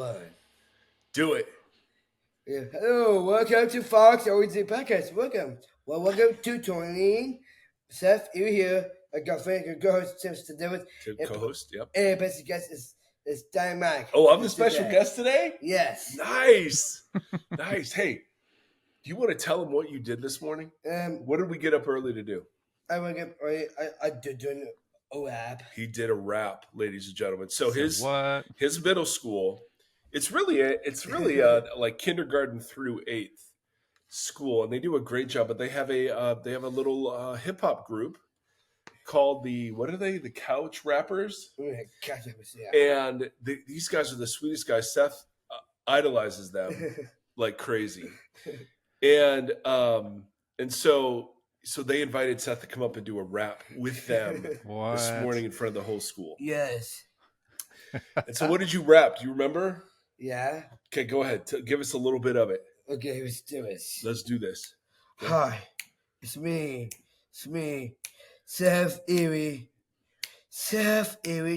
word. Do it. Yeah. Hello, welcome to VOXOLOGY podcast. Welcome to Tony, Seth. You here? I got friend, your co-host Tim to do it. To co-host, yep. And the special guest is Dan Mack. Oh, I'm the special guest today? Yes. Nice. Nice. Hey, do you want to tell them what you did this morning? What did we get up early to do? I did doing a rap. He did a rap, ladies and gentlemen. So his middle school, it's really like kindergarten through 8th school, and they do a great job. But they have a little hip hop group called the Couch Rappers. Couch Rappers, yeah. And these guys are the sweetest guys. Seth idolizes them like crazy, and so they invited Seth to come up and do a rap with them this morning in front of the whole school. Yes. And so what did you rap? Do you remember? Yeah. Okay, go ahead. Give us a little bit of it. Okay, let's do this. Let's do this. Okay. Hi, it's me, Seth Erie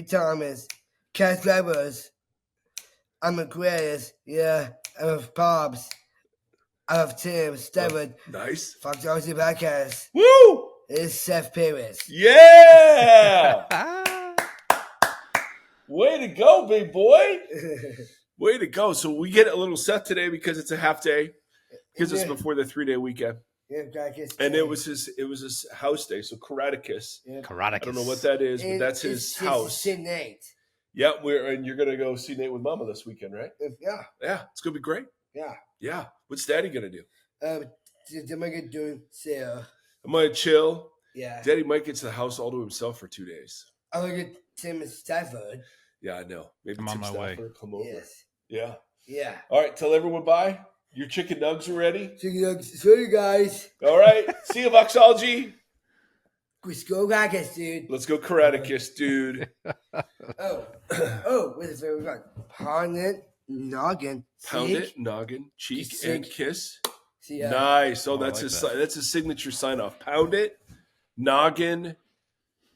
Thomas, Cat Rappers. I'm Aquarius, yeah, I have Pops. I have Tim, Stewart. Nice. VOXOLOGY podcast. Woo! It's Seth Paris. Yeah! Way to go, big boy. Way to go. So we get a little Seth today because it's a half day. Because it's before the 3-day weekend. Yeah, and it was his house day. So Karaticus. Yeah. I don't know what that is, but that's his house. See Nate. Yeah, and you're gonna go see Nate with Mama this weekend, right? Yeah. Yeah, it's gonna be great. Yeah. Yeah. What's Daddy gonna do? I'm gonna do Sarah. I'm gonna chill. Yeah. Daddy might get to the house all to himself for 2 days. I'm gonna get Tim and Stafford. Yeah, I know. Maybe I'm Tim on my Stafford way. come over. Yes. Yeah. Yeah. All right, tell everyone bye. Your chicken nugs are ready. Chicken nugs. See you guys. All right. See you, VOXOLOGY. Let's go Karaticus, dude. Let's go Karaticus, dude. Wait a second. We got Pound it, noggin, cheek, and kiss. See, nice. Oh, that's like that's his signature sign off. Pound it, noggin,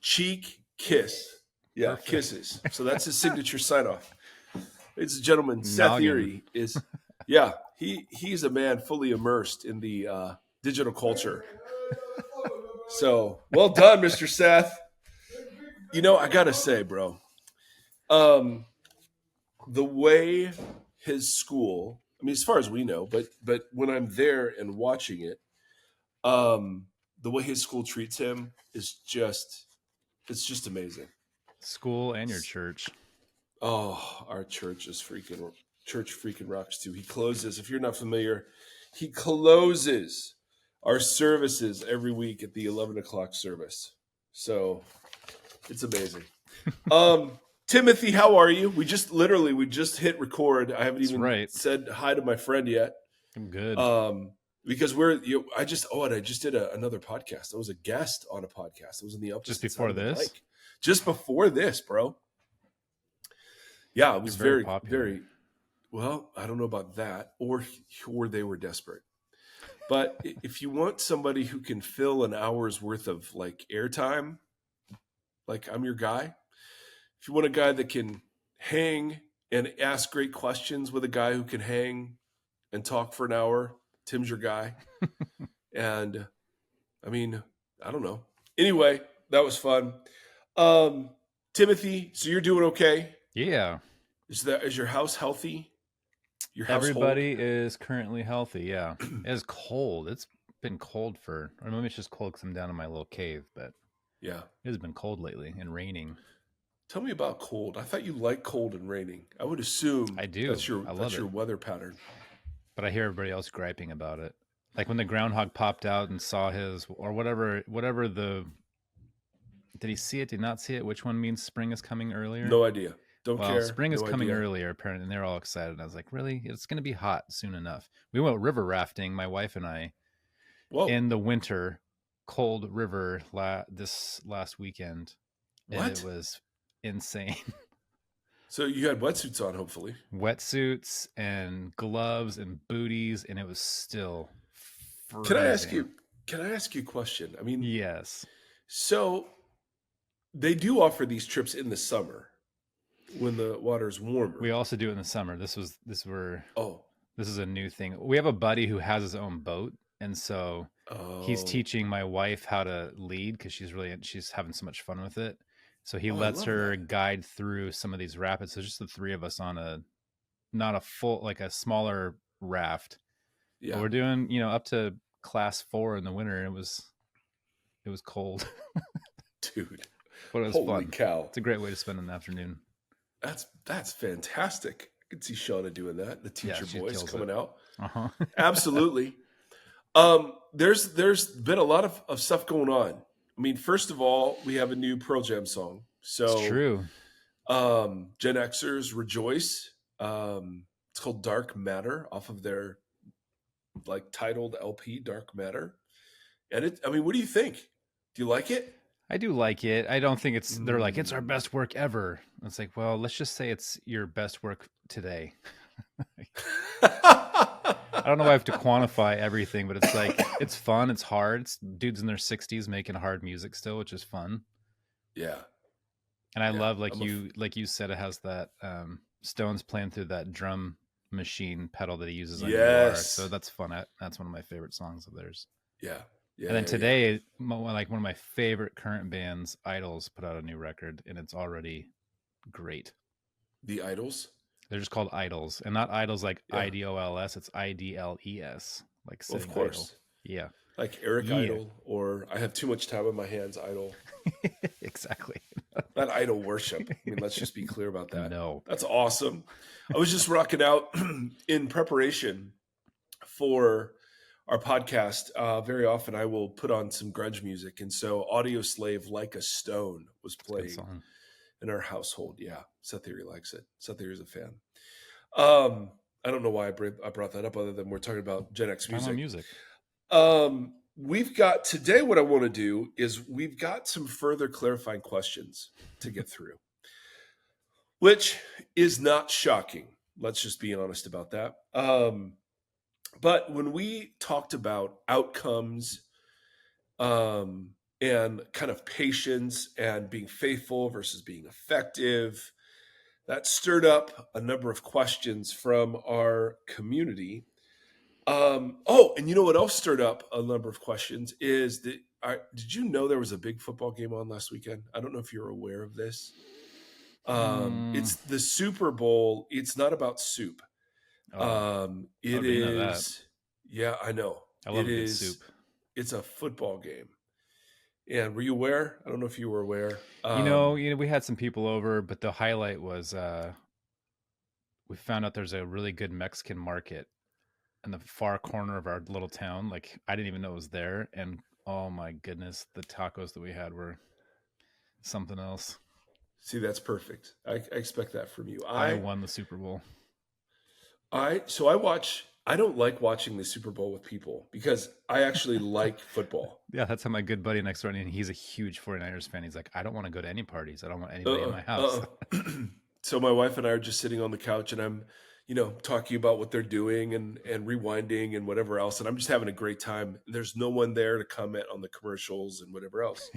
cheek, kiss. Yeah, Perfect. Kisses. So that's his signature sign off. Ladies and gentlemen, Seth Noggin. Erie is, he's a man fully immersed in the digital culture. So well done, Mr. Seth. You know, I gotta say, bro, the way his school, I mean, as far as we know, but when I'm there and watching it, the way his school treats him is it's just amazing. School and your church. Oh, our church freaking rocks too. He closes, if you're not familiar, he closes our services every week at the 11 o'clock service. So it's amazing. Timothy, how are you? We just hit record. I haven't even said hi to my friend yet. I'm good. Because I just did another podcast. I was a guest on a podcast. I was in the opposite just before this. Mic. Just before this, bro. Yeah, it was very popular. very well. I don't know about that, or they were desperate. But if you want somebody who can fill an hour's worth of like airtime, like I'm your guy. If you want a guy that can hang and ask great questions with a guy who can hang and talk for an hour, Tim's your guy. And I mean, I don't know. Anyway, that was fun. Timothy, so you're doing okay? Yeah. Is your house healthy? Your Everybody is currently healthy. Yeah. It's cold. It's been cold or maybe it's just cold because I'm down in my little cave, but yeah, it has been cold lately and raining. Tell me about cold. I thought you liked cold and raining. I would assume I do. That's your weather pattern. But I hear everybody else griping about it. Like when the groundhog popped out and saw his, or whatever did he see it? Did he not see it? Which one means spring is coming earlier? No idea. Don't care. Spring is coming earlier, apparently, and they're all excited. And I was like, really? It's going to be hot soon enough. We went river rafting, my wife and I, in the winter, cold river this last weekend. What? And it was insane. So you had wetsuits on, hopefully. Wetsuits and gloves and booties, and it was still freezing. Can I ask you a question? I mean, yes. So they do offer these trips in the summer. when the water's warmer. We also do it in the summer. This is a new thing. We have a buddy who has his own boat, and so he's teaching my wife how to lead because she's having so much fun with it. So he lets her guide through some of these rapids. So just the three of us on not a full, like a smaller raft. Yeah, but we're doing up to class 4 in the winter. And it was cold, dude. But it was holy fun. Cow! It's a great way to spend an afternoon. That's fantastic. I could see Shauna doing that. The teacher voice coming out. Uh-huh. Absolutely. There's been a lot of stuff going on. I mean, first of all, we have a new Pearl Jam song. So it's true. Gen Xers rejoice. It's called Dark Matter off of their titled LP Dark Matter. And what do you think? Do you like it? I do like it. I don't think they're like, it's our best work ever. It's like, well, let's just say it's your best work today. I don't know if I have to quantify everything, but it's like, it's fun. It's hard. It's dudes in their 60s making hard music still, which is fun. Yeah. And I love, like you said, it has that Stone's playing through that drum machine pedal that he uses on guitar. So that's fun. That's one of my favorite songs of theirs. Yeah. And then today, one of my favorite current bands, Idols, put out a new record, and it's already great. The Idols? They're just called Idols, and not Idols like IDOLS. It's IDLES, like of course. Idol. Yeah, like Eric Idle, or I have too much time on my hands. Idol. Exactly. Not idol worship. I mean, let's just be clear about that. No, that's awesome. I was just rocking out in preparation for our podcast. Very often I will put on some grunge music. And so Audio Slave Like a Stone was playing in our household. Yeah. Seth Theory likes it. Seth Theory is a fan. I don't know why I brought that up other than we're talking about Gen X music. We've got today, what I want to do is we've got some further clarifying questions to get through, which is not shocking. Let's just be honest about that. But when we talked about outcomes and kind of patience and being faithful versus being effective, that stirred up a number of questions from our community. And you know what else stirred up a number of questions is that did you know there was a big football game on last weekend? I don't know if you're aware of this. It's the Super Bowl. It's not about soup. It is. Yeah, I know. I love good soup. It's a football game. And were you aware? I don't know if you were aware. We had some people over, but the highlight was we found out there's a really good Mexican market in the far corner of our little town. Like, I didn't even know it was there. And oh my goodness, the tacos that we had were something else. See, that's perfect. I expect that from you. I won the Super Bowl. I don't like watching the Super Bowl with people because I actually like football. Yeah, that's how my good buddy next door, and he's a huge 49ers fan. He's like, I don't want to go to any parties. I don't want anybody in my house. So my wife and I are just sitting on the couch, and I'm, talking about what they're doing and rewinding and whatever else. And I'm just having a great time. There's no one there to comment on the commercials and whatever else.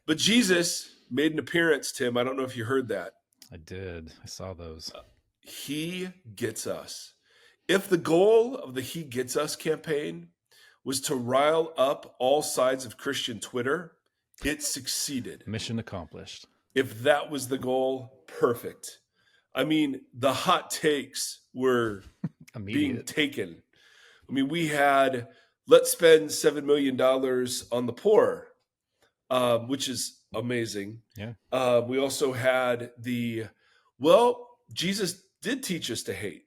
But Jesus made an appearance, Tim. I don't know if you heard that. I did. I saw those. He gets us. If the goal of the He Gets Us campaign was to rile up all sides of Christian Twitter, it succeeded. Mission accomplished. If that was the goal, perfect. I mean, the hot takes were being taken. I mean, we had, let's spend $7 million on the poor, which is amazing. Yeah. We also had Jesus did teach us to hate.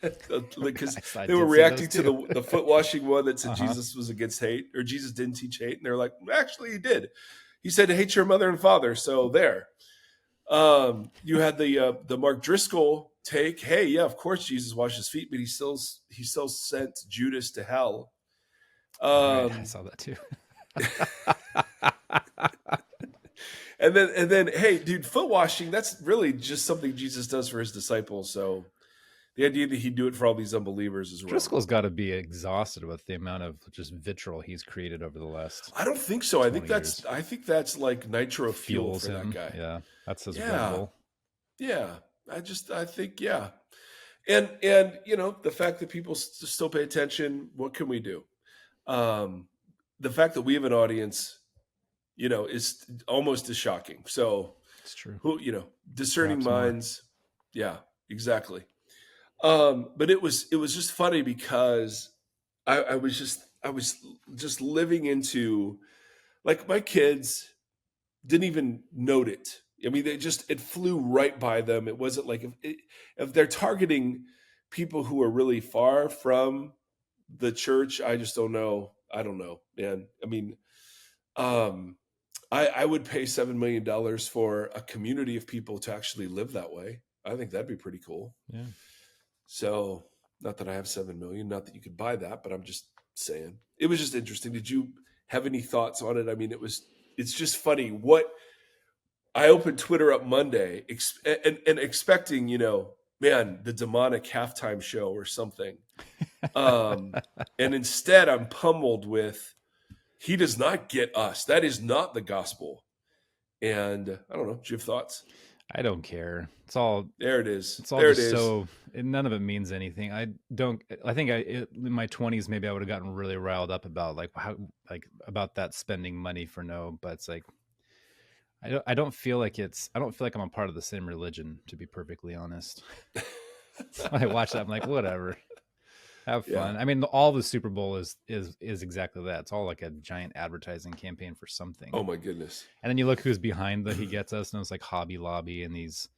Because they were reacting to the foot washing one that said Jesus was against hate, or Jesus didn't teach hate. And they're like, actually, he did. He said to hate your mother and father. So there. You had the Mark Driscoll take. Hey, yeah, of course Jesus washed his feet, but he still sent Judas to hell. Right, I saw that too. and then, hey, dude, foot washing, that's really just something Jesus does for his disciples. So the idea that he'd do it for all these unbelievers is wrong. Driscoll's got to be exhausted with the amount of just vitriol he's created over the last. I don't think so. I think that's like nitro fuel for that guy. Yeah, that's his Red Bull. Yeah. I think, yeah. And the fact that people still pay attention, what can we do? The fact that we have an audience, is almost as shocking. So It's true. discerning Perhaps more. minds. Yeah, exactly. But it was just funny because I was just living into, like, my kids didn't even note it. I mean, it flew right by them. It wasn't like if they're targeting people who are really far from the church, I just don't know. I don't know, man. I mean, I would pay $7 million for a community of people to actually live that way. I think that'd be pretty cool. Yeah. So, not that I have 7 million, not that you could buy that, but I'm just saying. It was just interesting. Did you have any thoughts on it? I mean, it's just funny. What I opened Twitter up Monday and expecting, man, the demonic halftime show or something. And instead I'm pummeled with, he does not get us. That is not the gospel. And I don't know. Do you have thoughts? I don't care. It's all there. It is. It's all there just it is. so none of it means anything. I think in my 20s maybe I would have gotten really riled up about about that spending money for no. But it's like I don't feel like I'm a part of the same religion, to be perfectly honest. So I watch that, I'm like, whatever. Have fun. Yeah. I mean, all the Super Bowl is exactly that. It's all like a giant advertising campaign for something. Oh my goodness. And then you look who's behind the He Gets Us, and it's like Hobby Lobby and these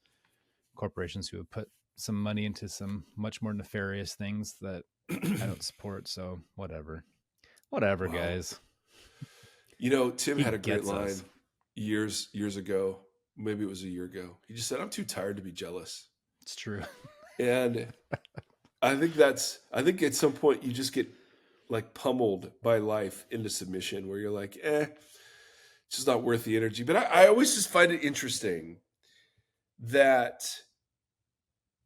corporations who have put some money into some much more nefarious things that I don't support. So whatever, wow. Guys. Tim had a great line years ago. Maybe it was a year ago. He just said, "I'm too tired to be jealous." It's true. And I think at some point you just get like pummeled by life into submission, where you're like, it's just not worth the energy. But I always just find it interesting that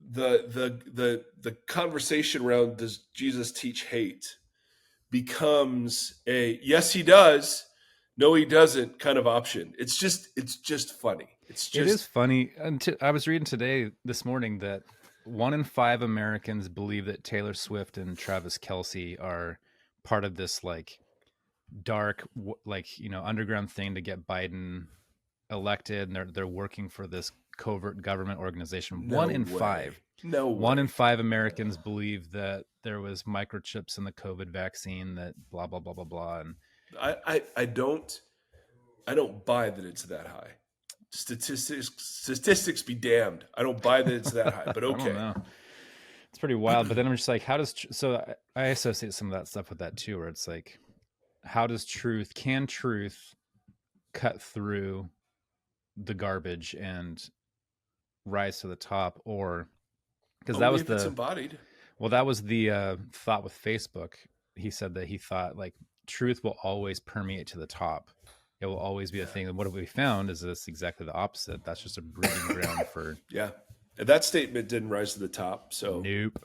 the conversation around, does Jesus teach hate, becomes a yes he does, no he doesn't kind of option. It's just funny. It is funny. I was reading this morning that 1 in 5 Americans believe that Taylor Swift and Travis Kelce are part of this like dark, underground thing to get Biden elected, and they're working for this covert government organization. No 1 in way. 5. No way. 1 in 5 Americans believe that there was microchips in the COVID vaccine, that blah blah blah blah blah. And I don't buy that it's that high. Statistics be damned. I don't buy that it's that high, but okay. I don't know. It's pretty wild. But then I'm just like, I associate some of that stuff with that too, where it's like, can truth cut through the garbage and rise to the top? Or because that was it's embodied. Well, that was the thought with Facebook. He said that he thought like truth will always permeate to the top. It will always be a thing. And what we found is this exactly the opposite. That's just a breeding ground for. Yeah. And that statement didn't rise to the top. So nope.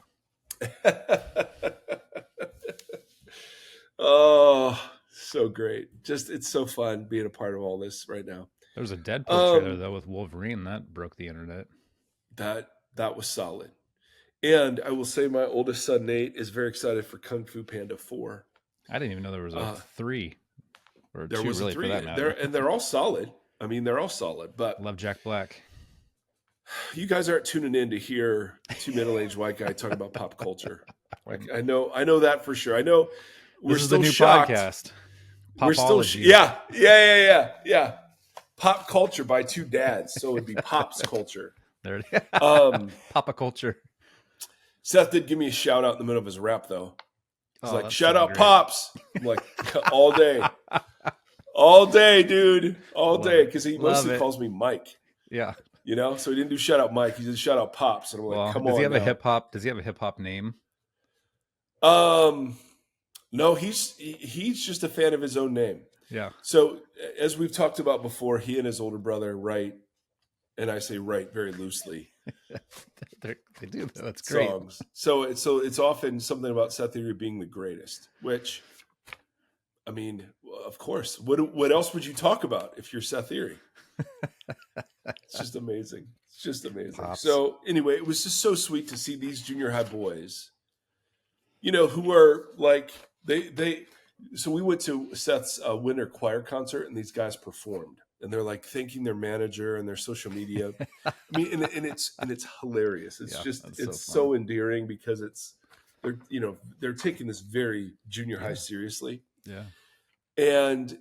Oh, so great. It's so fun being a part of all this right now. There was a Deadpool trailer though with Wolverine that broke the internet. That was solid. And I will say my oldest son, Nate, is very excited for Kung Fu Panda 4. I didn't even know there was a 3. Or there 2, was really, a 3. For that matter. They're all solid. I mean, they're all solid. But love Jack Black. You guys aren't tuning in to hear 2 middle-aged white guys talk about pop culture. Like, I know that for sure. I know we're this is still the new shocked. Podcast. We're still yeah. Pop culture by 2 dads, so it'd be Pop's culture. There it is. Papa culture. Seth did give me a shout out in the middle of his rap, though. He's like, shout out great. Pops. I'm like, all day. All day, dude. All day. Because he mostly calls me Mike. Yeah. So he didn't do shout out Mike. He did shout out Pops. And I'm like, come on. Does he have a hip hop name? No, he's just a fan of his own name. Yeah. So as we've talked about before, he and his older brother write, and I say write very loosely. They do. That's great. Songs. So it's often something about Seth Theory being the greatest, which, I mean, of course. What else would you talk about if you're Seth Theory? It's just amazing. It's just amazing. Pops. So anyway, it was just so sweet to see these junior high boys, who are like, so we went to Seth's winter choir concert, and these guys performed, and they're like thanking their manager and their social media. I mean, and it's hilarious. It's so endearing because they're taking this very junior high seriously. Yeah. And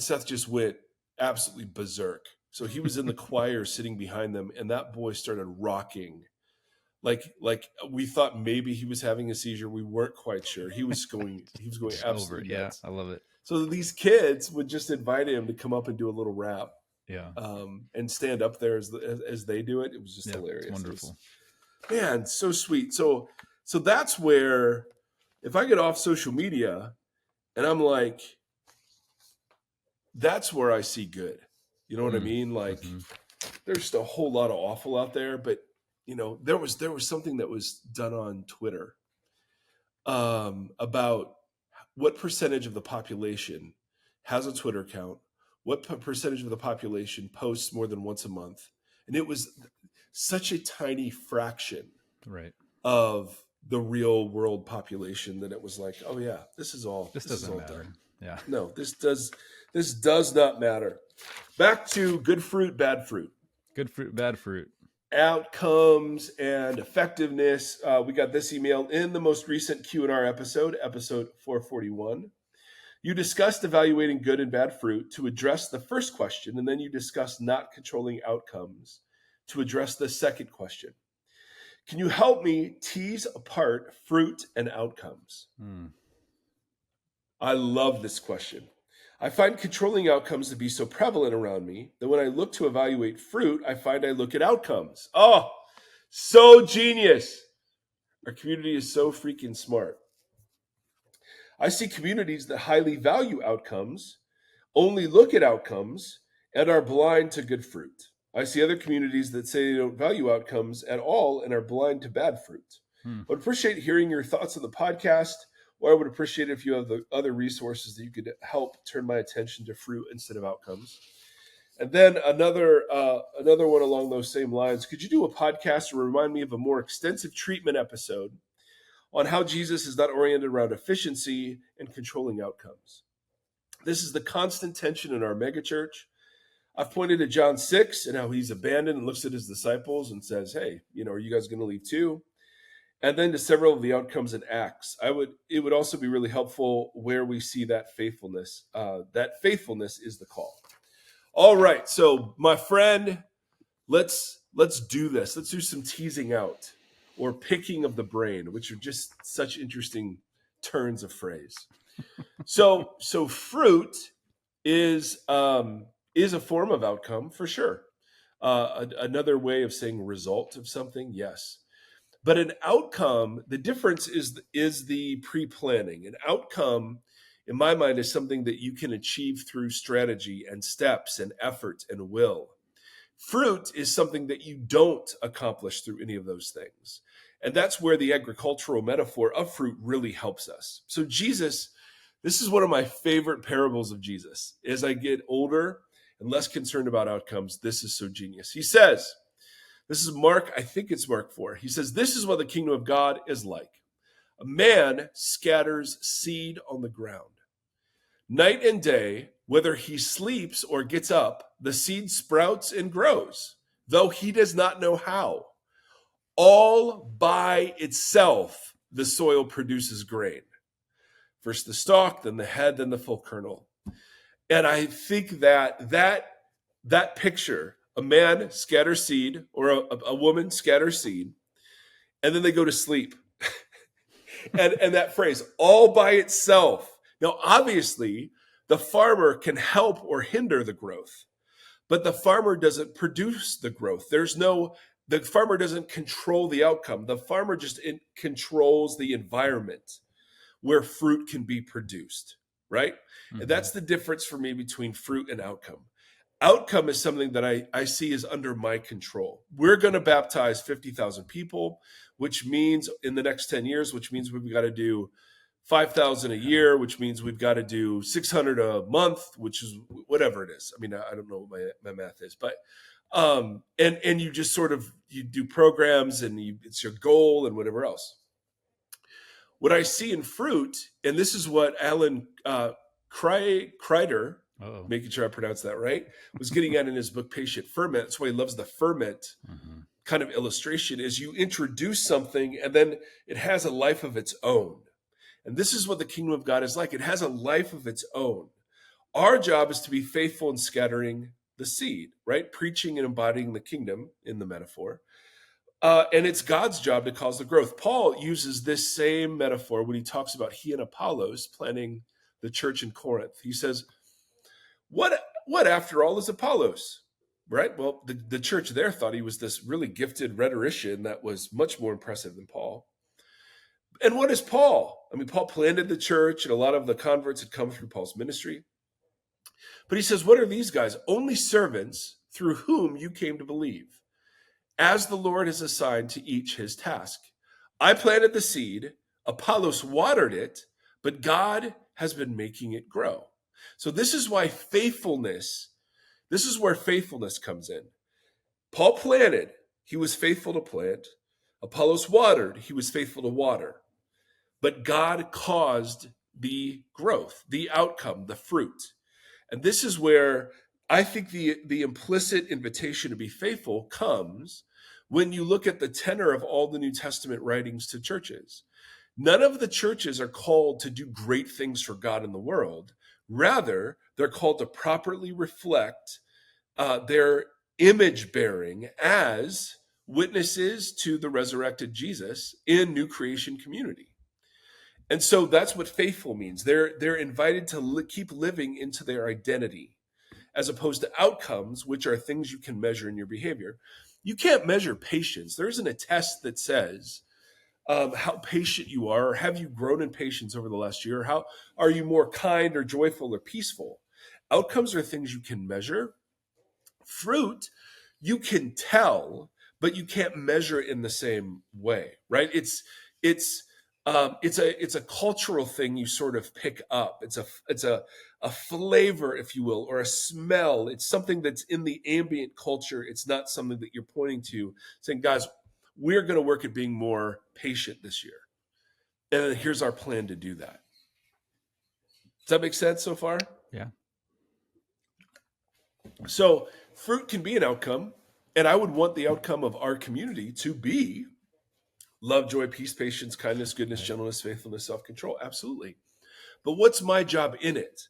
Seth just went absolutely berserk. So he was in the choir sitting behind them, and that boy started rocking. Like we thought maybe he was having a seizure. We weren't quite sure. He was going absolutely nuts. Yeah, I love it. So these kids would just invite him to come up and do a little rap. Yeah. And stand up there as they do it. It was just hilarious. It's wonderful. Man, so sweet. So that's where, if I get off social media and I'm like, that's where I see good. You know what I mean? Like, there's just a whole lot of awful out there, but there was something that was done on Twitter about what percentage of the population has a Twitter account, what percentage of the population posts more than once a month. And it was such a tiny fraction of the real world population that it was like, oh yeah, this doesn't matter. Done. Yeah. No, this does not matter. Back to good fruit, bad fruit. Good fruit, bad fruit. Outcomes and effectiveness. We got this email in the most recent Q&R episode 441. You discussed evaluating good and bad fruit to address the first question, and then you discussed not controlling outcomes to address the second question. Can you help me tease apart fruit and outcomes? I love this question. I find controlling outcomes to be so prevalent around me that when I look to evaluate fruit, I find I look at outcomes. Oh, so genius. Our community is so freaking smart. I see communities that highly value outcomes, only look at outcomes, and are blind to good fruit. I see other communities that say they don't value outcomes at all and are blind to bad fruit. I would appreciate hearing your thoughts on the podcast, or I would appreciate it if you have the other resources that you could help turn my attention to fruit instead of outcomes. And then another one along those same lines. Could you do a podcast to remind me of a more extensive treatment episode on how Jesus is not oriented around efficiency and controlling outcomes? This is the constant tension in our megachurch. I've pointed to John 6 and how he's abandoned and looks at his disciples and says, hey, are you guys going to leave too? And then to several of the outcomes in Acts. It would also be really helpful where we see that faithfulness. That faithfulness is the call. All right, so my friend, let's do this. Let's do some teasing out or picking of the brain, which are just such interesting turns of phrase. So fruit is a form of outcome for sure. Another way of saying result of something, yes. But an outcome, the difference is the pre-planning. An outcome, in my mind, is something that you can achieve through strategy and steps and effort and will. Fruit is something that you don't accomplish through any of those things. And that's where the agricultural metaphor of fruit really helps us. So Jesus, this is one of my favorite parables of Jesus. As I get older and less concerned about outcomes, this is so genius. He says, this is Mark, I think it's Mark 4. He says, this is what the kingdom of God is like. A man scatters seed on the ground. Night and day, whether he sleeps or gets up, the seed sprouts and grows, though he does not know how. All by itself, the soil produces grain. First the stalk, then the head, then the full kernel. And I think that picture, a man scatters seed or a woman scatters seed, and then they go to sleep. and that phrase, all by itself. Now, obviously, the farmer can help or hinder the growth, but the farmer doesn't produce the growth. The farmer doesn't control the outcome. The farmer just controls the environment where fruit can be produced, right? Mm-hmm. And that's the difference for me between fruit and outcome. Outcome is something that I see is under my control. We're going to baptize 50,000 people, which means in the next 10 years, which means we've got to do 5,000 a year, which means we've got to do 600 a month, which is whatever it is. I mean, I don't know what my math is, but And you just sort of, you do programs and it's your goal and whatever else. What I see in fruit, and this is what Alan Kreider, making sure I pronounce that right, was getting at in his book Patient Ferment. That's why he loves the ferment kind of illustration, is you introduce something and then it has a life of its own. And this is what the kingdom of God is like. It has a life of its own. Our job is to be faithful in scattering the seed, right? Preaching and embodying the kingdom in the metaphor. And it's God's job to cause the growth. Paul uses this same metaphor when he talks about he and Apollos planning the church in Corinth. He says, what after all is Apollos? Right? Well, the church there thought he was this really gifted rhetorician that was much more impressive than Paul. And what is Paul? I mean, Paul planted the church, and a lot of the converts had come through Paul's ministry. But he says, what are these guys? Only servants through whom you came to believe, as the Lord has assigned to each his task. I planted the seed, Apollos watered it, but God has been making it grow. So this is why this is where faithfulness comes in. Paul planted, he was faithful to plant. Apollos watered, he was faithful to water. But God caused the growth, the outcome, the fruit. And this is where I think the implicit invitation to be faithful comes when you look at the tenor of all the New Testament writings to churches. None of the churches are called to do great things for God in the world. Rather, they're called to properly reflect their image bearing as witnesses to the resurrected Jesus in new creation community. And so that's what faithful means. They're invited to keep living into their identity, as opposed to outcomes, which are things you can measure in your behavior. You can't measure patience. There isn't a test that says how patient you are, or have you grown in patience over the last year? How are you more kind or joyful or peaceful? Outcomes are things you can measure. Fruit, you can tell, but you can't measure it in the same way, right? It's a cultural thing you sort of pick up. It's a flavor, if you will, or a smell. It's something that's in the ambient culture. It's not something that you're pointing to, saying, guys, we're going to work at being more patient this year. And here's our plan to do that. Does that make sense so far? Yeah. So fruit can be an outcome, and I would want the outcome of our community to be love, joy, peace, patience, kindness, goodness, gentleness, faithfulness, self-control. Absolutely. But what's my job in it?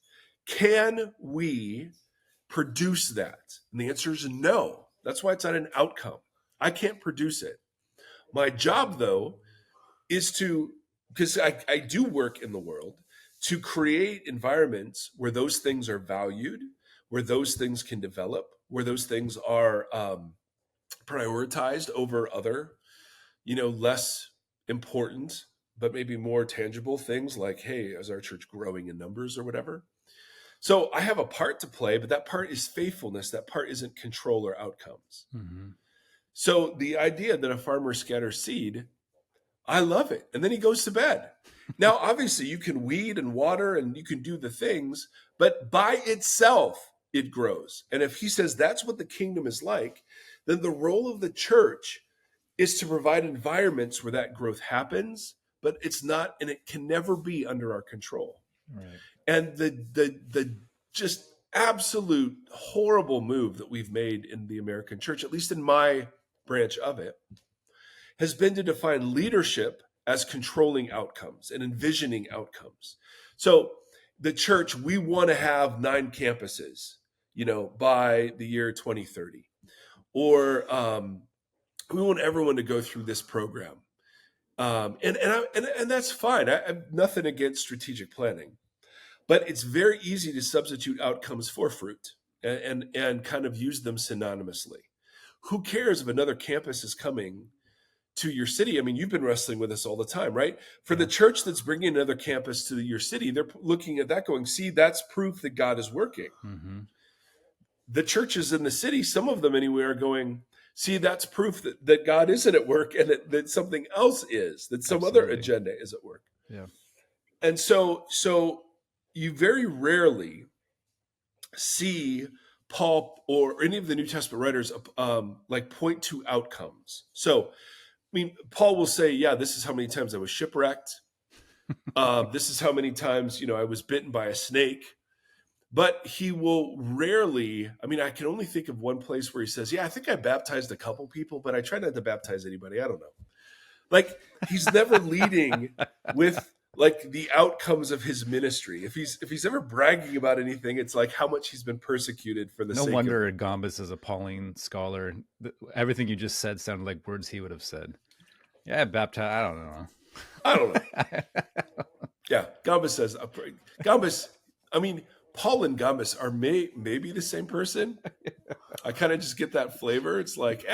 Can we produce that? And the answer is no. That's why it's not an outcome. I can't produce it. My job, though, is to, because I do work in the world, to create environments where those things are valued, where those things can develop, where those things are prioritized over other, less important, but maybe more tangible things like, hey, is our church growing in numbers or whatever? So I have a part to play, but that part is faithfulness. That part isn't control or outcomes. Mm-hmm. So the idea that a farmer scatters seed, I love it. And then he goes to bed. Now, obviously, you can weed and water and you can do the things, but by itself, it grows. And if he says that's what the kingdom is like, then the role of the church is to provide environments where that growth happens, but it's not, and it can never be under our control. Right. And the just absolute horrible move that we've made in the American church, at least in my branch of it, has been to define leadership as controlling outcomes and envisioning outcomes. So the church, we want to have 9 campuses, by the year 2030, or we want everyone to go through this program, and that's fine. I have nothing against strategic planning, but it's very easy to substitute outcomes for fruit and kind of use them synonymously. Who cares if another campus is coming to your city? I mean, you've been wrestling with this all the time, right? For the church that's bringing another campus to your city, they're looking at that going, see, that's proof that God is working. Mm-hmm. The churches in the city, some of them anyway, are going, see, that's proof that God isn't at work and that something else is, that some Absolutely. Other agenda is at work. Yeah. And so you very rarely see Paul or any of the New Testament writers like point to outcomes. So, I mean, Paul will say, yeah, this is how many times I was shipwrecked. This is how many times, I was bitten by a snake. But he will rarely, I mean, I can only think of one place where he says, yeah, I think I baptized a couple people, but I try not to baptize anybody. I don't know. Like, he's never leading with like the outcomes of his ministry. If he's ever bragging about anything, it's like how much he's been persecuted for the sake of. No wonder Gambas is a Pauline scholar. Everything you just said sounded like words he would have said. Yeah, baptized. I don't know. Yeah, Gambas says, Gambas, I mean, Paul and Gambas are maybe the same person. I kind of just get that flavor. It's like,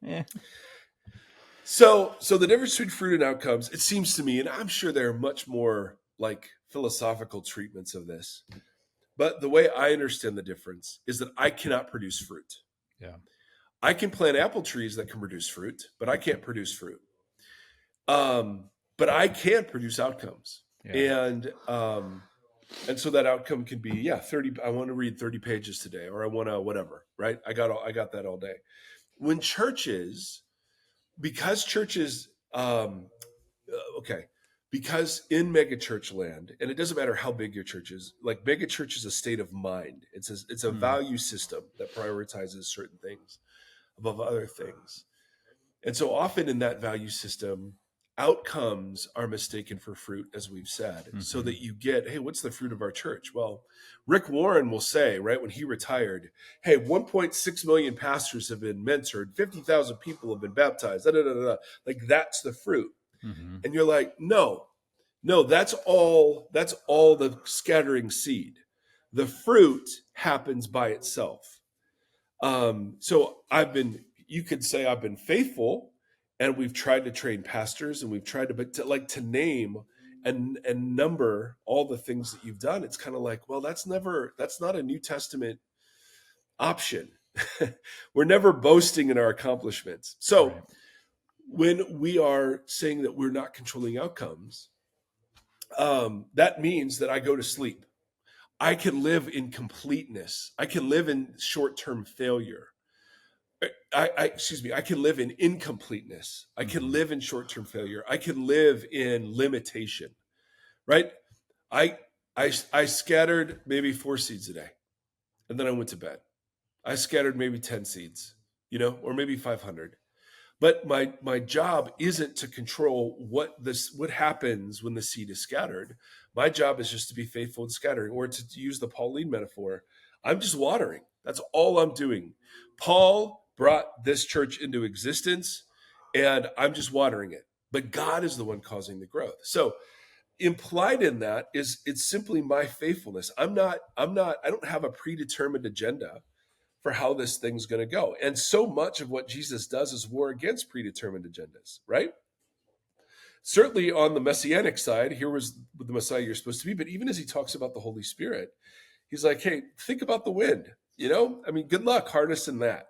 Yeah. So the difference between fruit and outcomes, it seems to me, and I'm sure there are much more like philosophical treatments of this, but the way I understand the difference is that I cannot produce fruit. Yeah. I can plant apple trees that can produce fruit, but I can't produce fruit. But I can produce outcomes. Yeah. And so that outcome can be, 30, I want to read 30 pages today, or I want to whatever, right? I got that all day. When because churches, because in megachurch land, and it doesn't matter how big your church is, like megachurch is a state of mind. It's a value system that prioritizes certain things above other things. And so often in that value system, outcomes are mistaken for fruit, as we've said, so that you get, hey, what's the fruit of our church? Well, Rick Warren will say, right, when he retired, hey, 1.6 million pastors have been mentored, 50,000 people have been baptized, like that's the fruit. Mm-hmm. And you're like, no, that's all the scattering seed. The fruit happens by itself. So you could say I've been faithful, and we've tried to train pastors, and we've tried to name and number all the things that you've done. It's kind of like, well, that's not a New Testament option. We're never boasting in our accomplishments. So Right. when we are saying that we're not controlling outcomes, that means that I go to sleep. I can live in completeness. I can live in short-term failure. I can live in incompleteness. I can live in short-term failure. I can live in limitation, right? I scattered maybe 4 seeds a day, and then I went to bed. I scattered maybe 10 seeds, or maybe 500. But my job isn't to control what happens when the seed is scattered. My job is just to be faithful in scattering, or to use the Pauline metaphor, I'm just watering. That's all I'm doing. Paul brought this church into existence, and I'm just watering it. But God is the one causing the growth. So implied in that is it's simply my faithfulness. I don't have a predetermined agenda for how this thing's going to go. And so much of what Jesus does is war against predetermined agendas, right? Certainly on the messianic side, here was the Messiah you're supposed to be. But even as he talks about the Holy Spirit, he's like, hey, think about the wind. Good luck harnessing that.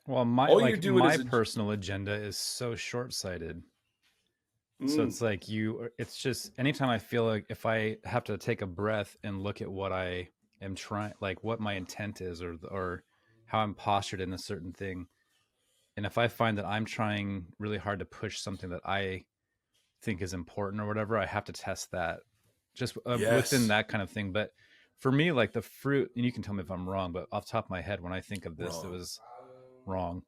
Well, my personal agenda is so short-sighted. So it's like it's just anytime I feel like if I have to take a breath and look at what I am trying, like what my intent is or how I'm postured in a certain thing. And if I find that I'm trying really hard to push something that I think is important or whatever, I have to test that just within that kind of thing. But for me, like the fruit, and you can tell me if I'm wrong, but off the top of my head, when I think of this, it was wrong.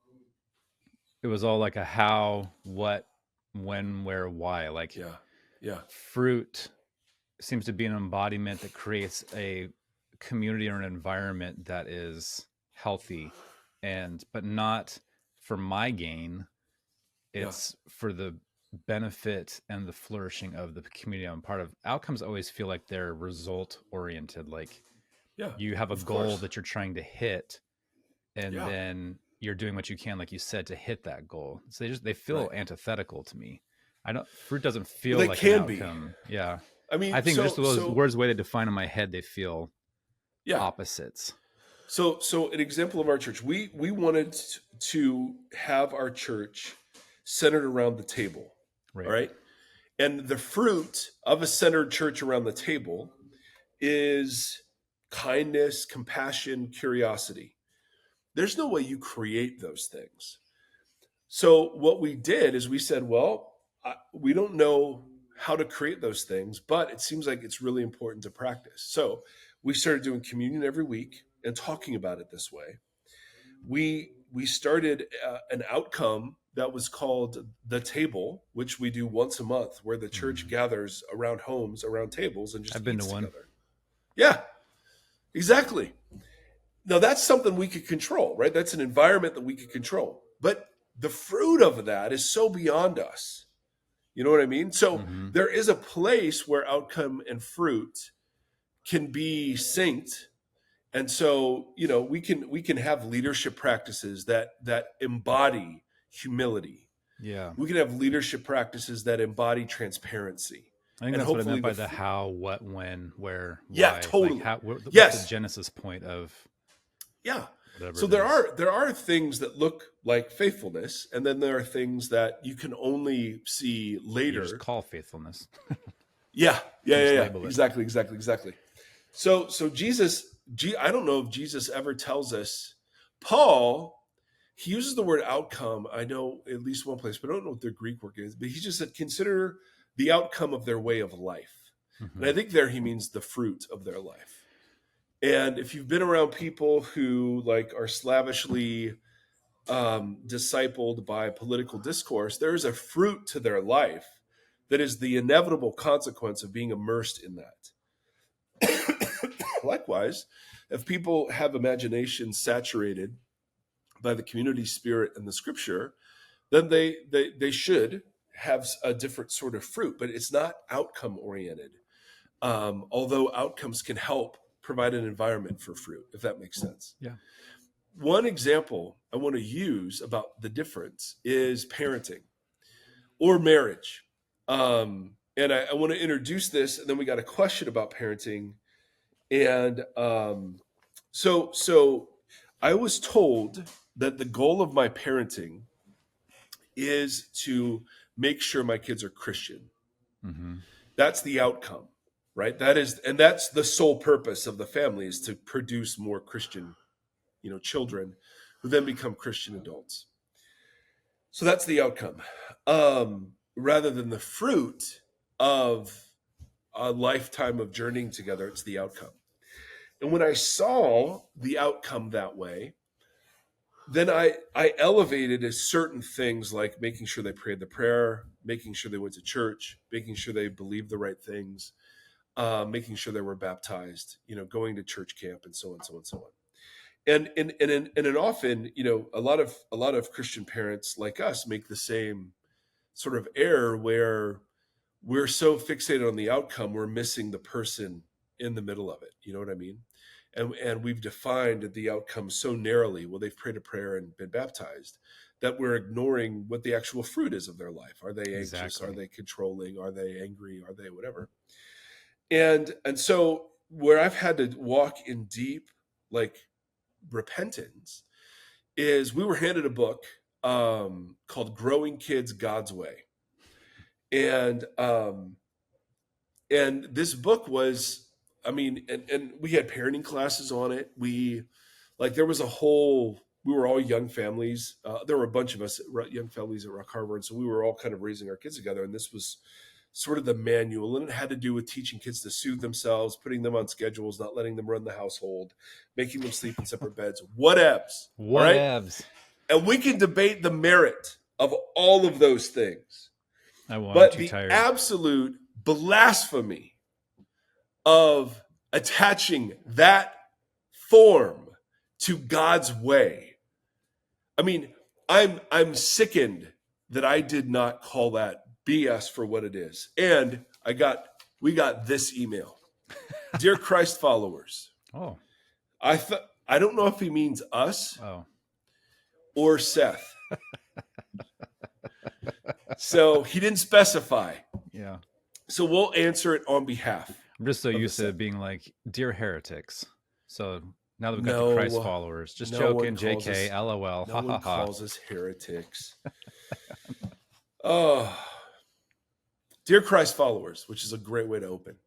It was all like a how, what, when, where, why. Like, fruit seems to be an embodiment that creates a community or an environment that is healthy, but not for my gain. It's for the benefit and the flourishing of the community I'm part of. Outcomes always feel like they're result oriented. Like you have a goal that you're trying to hit, and then you're doing what you can, like you said, to hit that goal. So they feel antithetical to me. Fruit doesn't feel like an outcome. Yeah. I mean, I think just those words, the way they define in my head, they feel opposites. So an example of our church, we wanted to have our church centered around the table, right? And the fruit of a centered church around the table is kindness, compassion, curiosity. There's no way you create those things. So what we did is we said, well, we don't know how to create those things, but it seems like it's really important to practice. So we started doing communion every week and talking about it this way. We started an outcome that was called the table, which we do once a month, where the church gathers around homes, around tables, and just I've been eats to one. together. Yeah, exactly. Now that's something we could control, right? That's an environment that we could control. But the fruit of that is so beyond us. You know what I mean? So there is a place where outcome and fruit can be synced. And so, we can have leadership practices that embody humility. Yeah. We can have leadership practices that embody transparency. I think that's what I meant by the how, what, when, where, yeah, why. totally. Like what's the genesis point of So there are things that look like faithfulness, and then there are things that you can only see later. You just call faithfulness. Yeah. Exactly. So Jesus, I don't know if Jesus ever tells us. Paul, he uses the word outcome. I know at least one place, but I don't know what their Greek word is. But he just said, consider the outcome of their way of life. And I think there he means the fruit of their life. And if you've been around people who are slavishly discipled by political discourse, there is a fruit to their life that is the inevitable consequence of being immersed in that. Likewise, if people have imagination saturated by the community spirit and the scripture, then they should have a different sort of fruit, but it's not outcome oriented. Although outcomes can help provide an environment for fruit, if that makes sense. Yeah. One example I want to use about the difference is parenting or marriage. And I want to introduce this, and then we got a question about parenting. And so I was told that the goal of my parenting is to make sure my kids are Christian. That's the outcome, right? That's the sole purpose of the family, is to produce more Christian, children who then become Christian adults. So that's the outcome, rather than the fruit of a lifetime of journeying together. It's the outcome. And when I saw the outcome that way, then I elevated as certain things, like making sure they prayed the prayer, making sure they went to church, making sure they believed the right things, making sure they were baptized, going to church camp, and so on, so on, so on. And often, a lot of Christian parents like us make the same sort of error where we're so fixated on the outcome, we're missing the person in the middle of it. You know what I mean? And we've defined the outcome so narrowly. Well, they've prayed a prayer and been baptized, that we're ignoring what the actual fruit is of their life. Are they anxious? Exactly. Are they controlling? Are they angry? Are they whatever? And so where I've had to walk in deep, repentance, is we were handed a book called Growing Kids God's Way. And this book was, and we had parenting classes on it. We we were all young families. There were a bunch of us young families at Rock Harbor. And so we were all kind of raising our kids together. And this was sort of the manual. And it had to do with teaching kids to soothe themselves, putting them on schedules, not letting them run the household, making them sleep in separate beds, whatevs. Right? And we can debate the merit of all of those things. But the absolute blasphemy of attaching that form to God's way. I'm sickened that I did not call that BS for what it is. And we got this email. Dear Christ followers. Oh. I don't know if he means us or Seth. So he didn't specify. Yeah. So we'll answer it on behalf. I'm just so used to being like, dear heretics. So now that we've got the Christ followers, just joking, JK, LOL, no one calls us heretics. Oh, dear Christ followers, which is a great way to open.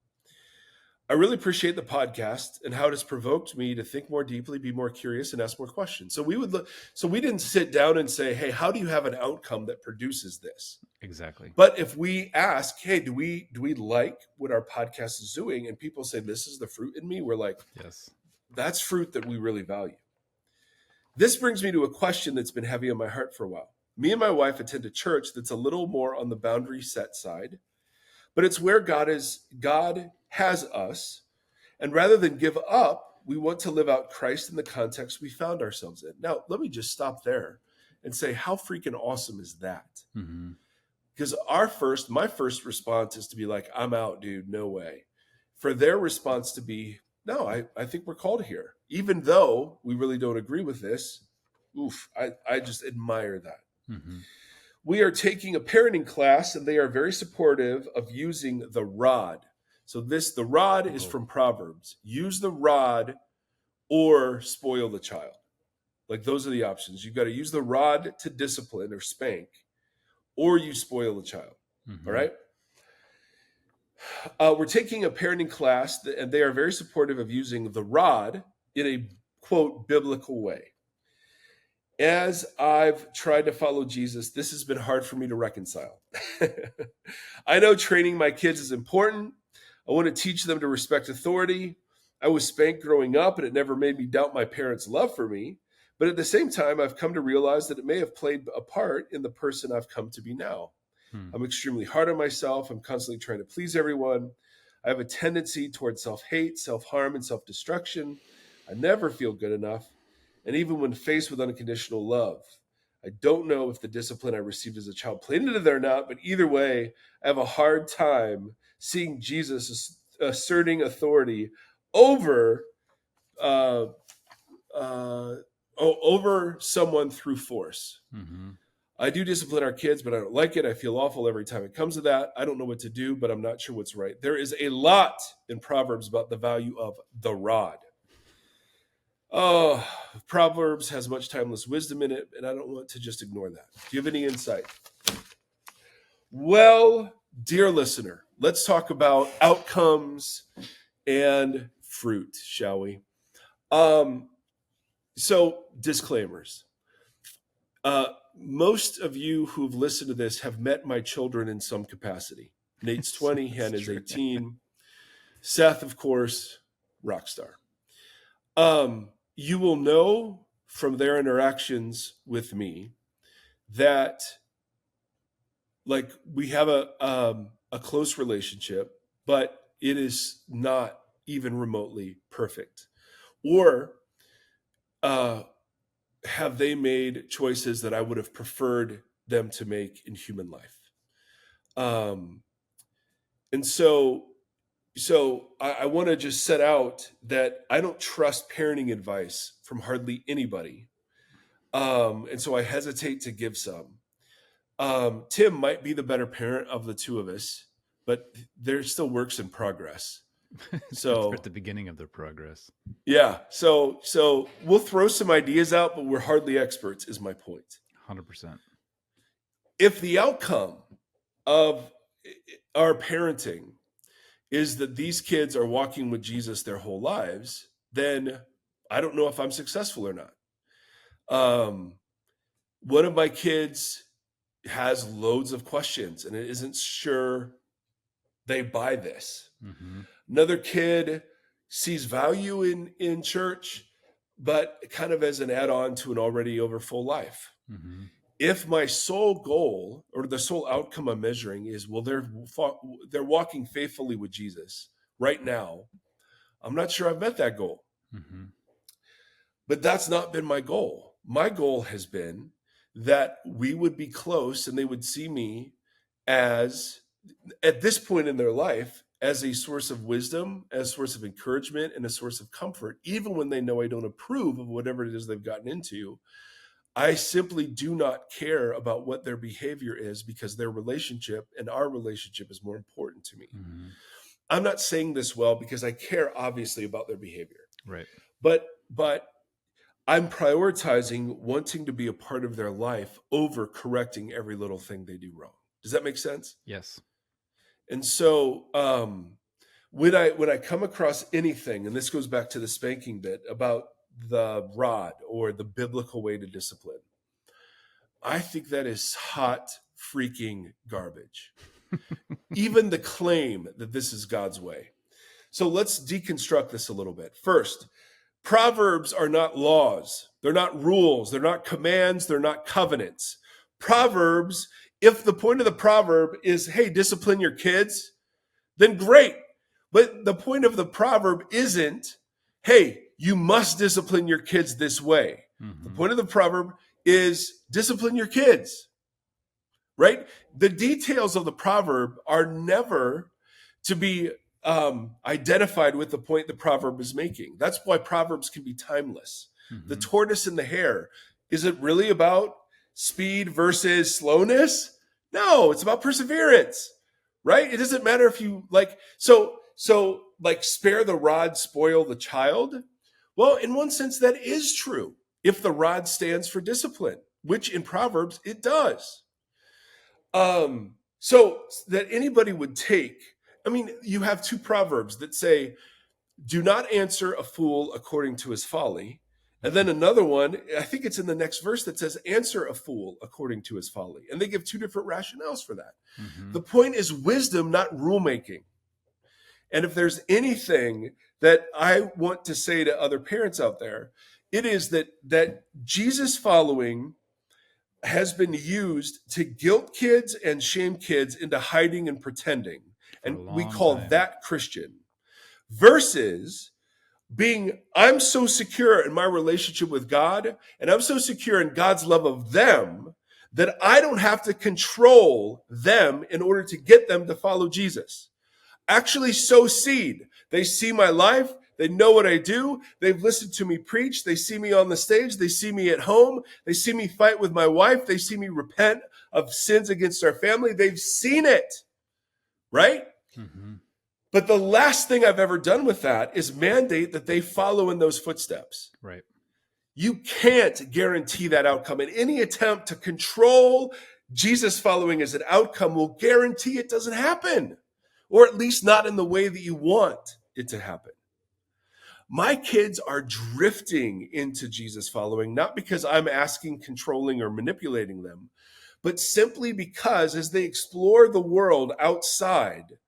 I really appreciate the podcast and how it has provoked me to think more deeply, be more curious, and ask more questions. So we didn't sit down and say, hey, how do you have an outcome that produces this? Exactly. But if we ask, hey, do we like what our podcast is doing? And people say, this is the fruit in me. We're like, yes, that's fruit that we really value. This brings me to a question that's been heavy on my heart for a while. Me and my wife attend a church that's a little more on the boundary set side, but it's where God has us. And rather than give up, we want to live out Christ in the context we found ourselves in. Now, let me just stop there and say, how freaking awesome is that? mm-hmm. Because my first response is to be like, I'm out, dude, no way. For their response to be, no, I think we're called here. Even though we really don't agree with this, I just admire that. Mm-hmm. We are taking a parenting class, and they are very supportive of using the rod. So the rod is from Proverbs. Use the rod or spoil the child. Like, those are the options. You've got to use the rod to discipline or spank, or you spoil the child. Mm-hmm. All right? We're taking a parenting class, and they are very supportive of using the rod in a, quote, biblical way. As I've tried to follow Jesus, this has been hard for me to reconcile. I know training my kids is important. I want to teach them to respect authority. I was spanked growing up, and it never made me doubt my parents' love for me. But at the same time, I've come to realize that it may have played a part in the person I've come to be now. I'm extremely hard on myself. I'm constantly trying to please everyone. I have a tendency towards self-hate, self-harm, and self-destruction. I never feel good enough. And even when faced with unconditional love, I don't know if the discipline I received as a child played into there or not, but either way, I have a hard time seeing Jesus asserting authority over over someone through force. Mm-hmm. I do discipline our kids, but I don't like it. I feel awful every time it comes to that. I don't know what to do, but I'm not sure what's right. There is a lot in Proverbs about the value of the rod. Oh, Proverbs has much timeless wisdom in it, and I don't want to just ignore that. Do you have any insight? Well, dear listener, let's talk about outcomes and fruit, shall we? So, disclaimers. Most of you who've listened to this have met my children in some capacity. Nate's 20, Hannah's 18. Seth, of course, rock star. You will know from their interactions with me that, like, we have a close relationship, but it is not even remotely perfect. Or have they made choices that I would have preferred them to make in human life? And so I want to just set out that I don't trust parenting advice from hardly anybody. And so I hesitate to give some. Tim might be the better parent of the two of us, but they're still works in progress. So they're at the beginning of their progress. Yeah. So we'll throw some ideas out, but we're hardly experts, is my point. 100%. If the outcome of our parenting is that these kids are walking with Jesus their whole lives, then I don't know if I'm successful or not. One of my kids has loads of questions and it isn't sure they buy this. Mm-hmm. Another kid sees value in church, but kind of as an add-on to an already over full life. Mm-hmm. If my sole goal or the sole outcome I'm measuring is, well, they're walking faithfully with Jesus right now, I'm not sure I've met that goal. Mm-hmm. But that's not been my goal. My goal has been that we would be close and they would see me as, at this point in their life, as a source of wisdom, as a source of encouragement, and a source of comfort, even when they know I don't approve of whatever it is they've gotten into. I simply do not care about what their behavior is because their relationship and our relationship is more important to me. Mm-hmm. I'm not saying this well because I care obviously about their behavior. Right. But I'm prioritizing wanting to be a part of their life over correcting every little thing they do wrong. Does that make sense? Yes. And so when I come across anything, and this goes back to the spanking bit about the rod or the biblical way to discipline, I think that is hot freaking garbage. Even the claim that this is God's way. So let's deconstruct this a little bit. First, Proverbs are not laws. They're not rules. They're not commands. They're not covenants. Proverbs, if the point of the proverb is, hey, discipline your kids, then great. But the point of the proverb isn't, hey, you must discipline your kids this way. Mm-hmm. The point of the proverb is discipline your kids, right? The details of the proverb are never to be identified with the point the proverb is making. That's why Proverbs can be timeless. Mm-hmm. The tortoise and the hare, is it really about speed versus slowness? No, it's about perseverance, right? It doesn't matter if you so spare the rod, spoil the child. Well, in one sense, that is true if the rod stands for discipline, which in Proverbs it does. So that anybody would take, you have two proverbs that say, do not answer a fool according to his folly. And then another one, I think it's in the next verse, that says, answer a fool according to his folly. And they give two different rationales for that. Mm-hmm. The point is wisdom, not rulemaking. And if there's anything that I want to say to other parents out there, it is that Jesus following has been used to guilt kids and shame kids into hiding and pretending. And we call that Christian. Versus being, I'm so secure in my relationship with God, and I'm so secure in God's love of them, that I don't have to control them in order to get them to follow Jesus. Actually sow seed. They see my life. They know what I do. They've listened to me preach. They see me on the stage. They see me at home. They see me fight with my wife. They see me repent of sins against our family. They've seen it, right? Mm-hmm. But the last thing I've ever done with that is mandate that they follow in those footsteps. Right. You can't guarantee that outcome. And any attempt to control Jesus following as an outcome will guarantee it doesn't happen, or at least not in the way that you want it to happen. My kids are drifting into Jesus following, not because I'm asking, controlling, or manipulating them, but simply because as they explore the world outside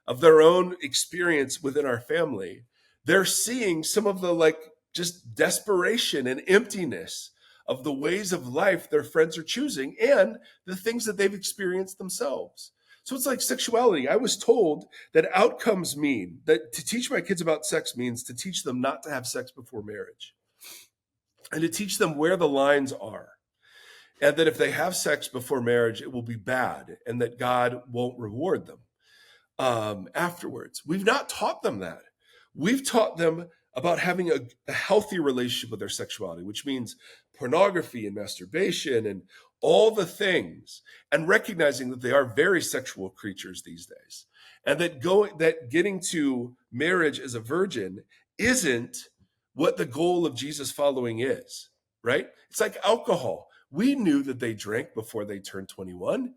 of their own experience within our family, they're seeing some of the just desperation and emptiness of the ways of life their friends are choosing and the things that they've experienced themselves. So it's like sexuality. I was told that outcomes mean that to teach my kids about sex means to teach them not to have sex before marriage and to teach them where the lines are. And that if they have sex before marriage, it will be bad and that God won't reward them afterwards. We've not taught them that. We've taught them about having a healthy relationship with their sexuality, which means pornography and masturbation and all the things, and recognizing that they are very sexual creatures these days, and that getting to marriage as a virgin isn't what the goal of Jesus following is, right? It's like alcohol. We knew that they drank before they turned 21.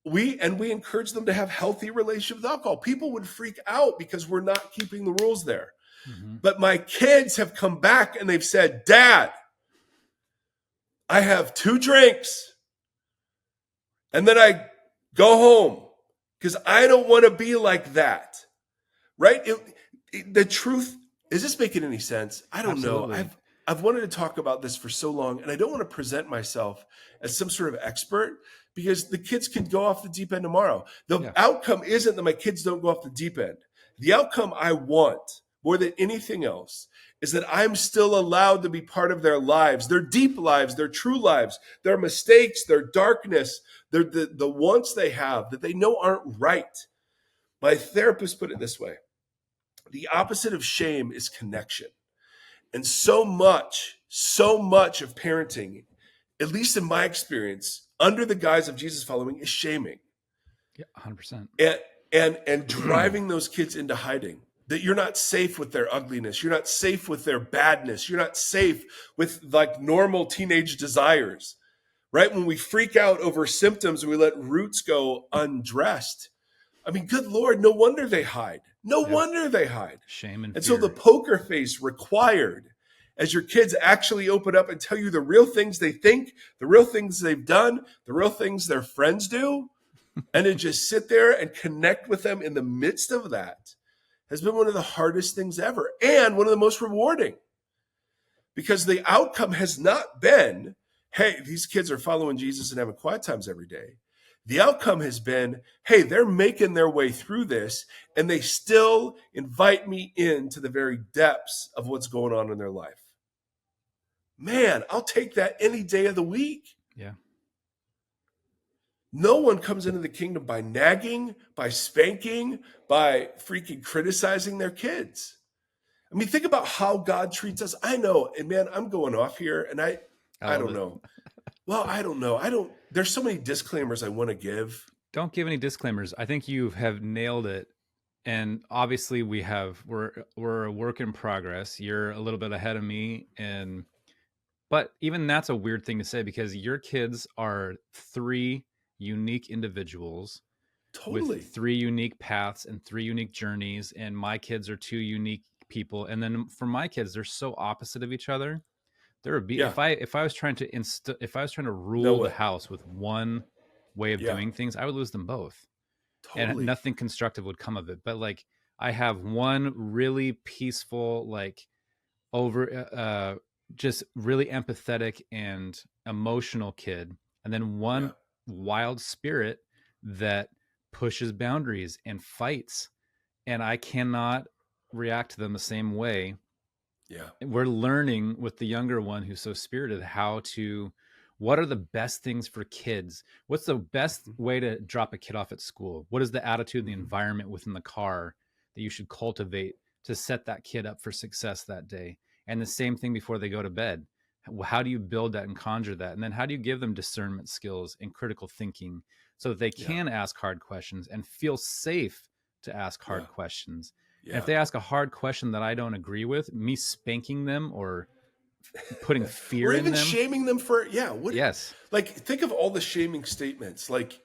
We encouraged them to have healthy relationship with alcohol. People would freak out because we're not keeping the rules there. Mm-hmm. But my kids have come back and they've said, Dad, I have 2 drinks and then I go home because I don't want to be like that. Right? The truth, is this making any sense? I don't Absolutely. know. I've wanted to talk about this for so long, and I don't want to present myself as some sort of expert because the kids could go off the deep end tomorrow. The outcome isn't that my kids don't go off the deep end. The outcome I want more than anything else is that I'm still allowed to be part of their lives, their deep lives, their true lives, their mistakes, their darkness, the wants they have that they know aren't right. My therapist put it this way. The opposite of shame is connection. And so much of parenting, at least in my experience, under the guise of Jesus following, is shaming. Yeah, 100%. And driving those kids into hiding. That you're not safe with their ugliness. You're not safe with their badness. You're not safe with normal teenage desires. Right? When we freak out over symptoms, we let roots go undressed. I mean, good Lord, no wonder they hide. No wonder they hide. Shame and fear. And so the poker face required as your kids actually open up and tell you the real things they think, the real things they've done, the real things their friends do, and to just sit there and connect with them in the midst of that has been one of the hardest things ever and one of the most rewarding. Because the outcome has not been, hey, these kids are following Jesus and having quiet times every day. The outcome has been, hey, they're making their way through this, and they still invite me into the very depths of what's going on in their life. Man, I'll take that any day of the week. Yeah. No one comes into the kingdom by nagging, by spanking, by freaking criticizing their kids. I mean, think about how God treats us. I know, and man, I'm going off here, and I don't know. Well, I don't know. There's so many disclaimers I want to give. Don't give any disclaimers. I think you have nailed it. And obviously we're a work in progress. You're a little bit ahead of me. But even that's a weird thing to say, because your kids are 3 unique individuals with 3 unique paths and 3 unique journeys. And my kids are 2 unique people. And then for my kids, they're so opposite of each other. There would be, if I was trying to rule the house with one way of doing things, I would lose them both. And nothing constructive would come of it. But like, I have one really peaceful, like just really empathetic and emotional kid. And then one wild spirit that pushes boundaries and fights. And I cannot react to them the same way. Yeah. We're learning with the younger one who's so spirited what are the best things for kids? What's the best way to drop a kid off at school? What is the attitude, the environment within the car that you should cultivate to set that kid up for success that day? And the same thing before they go to bed. How do you build that and conjure that? And then how do you give them discernment skills and critical thinking so that they can ask hard questions and feel safe to ask hard questions? Yeah. And if they ask a hard question that I don't agree with, me spanking them or putting fear in them, or even shaming them for yes. Like, think of all the shaming statements, like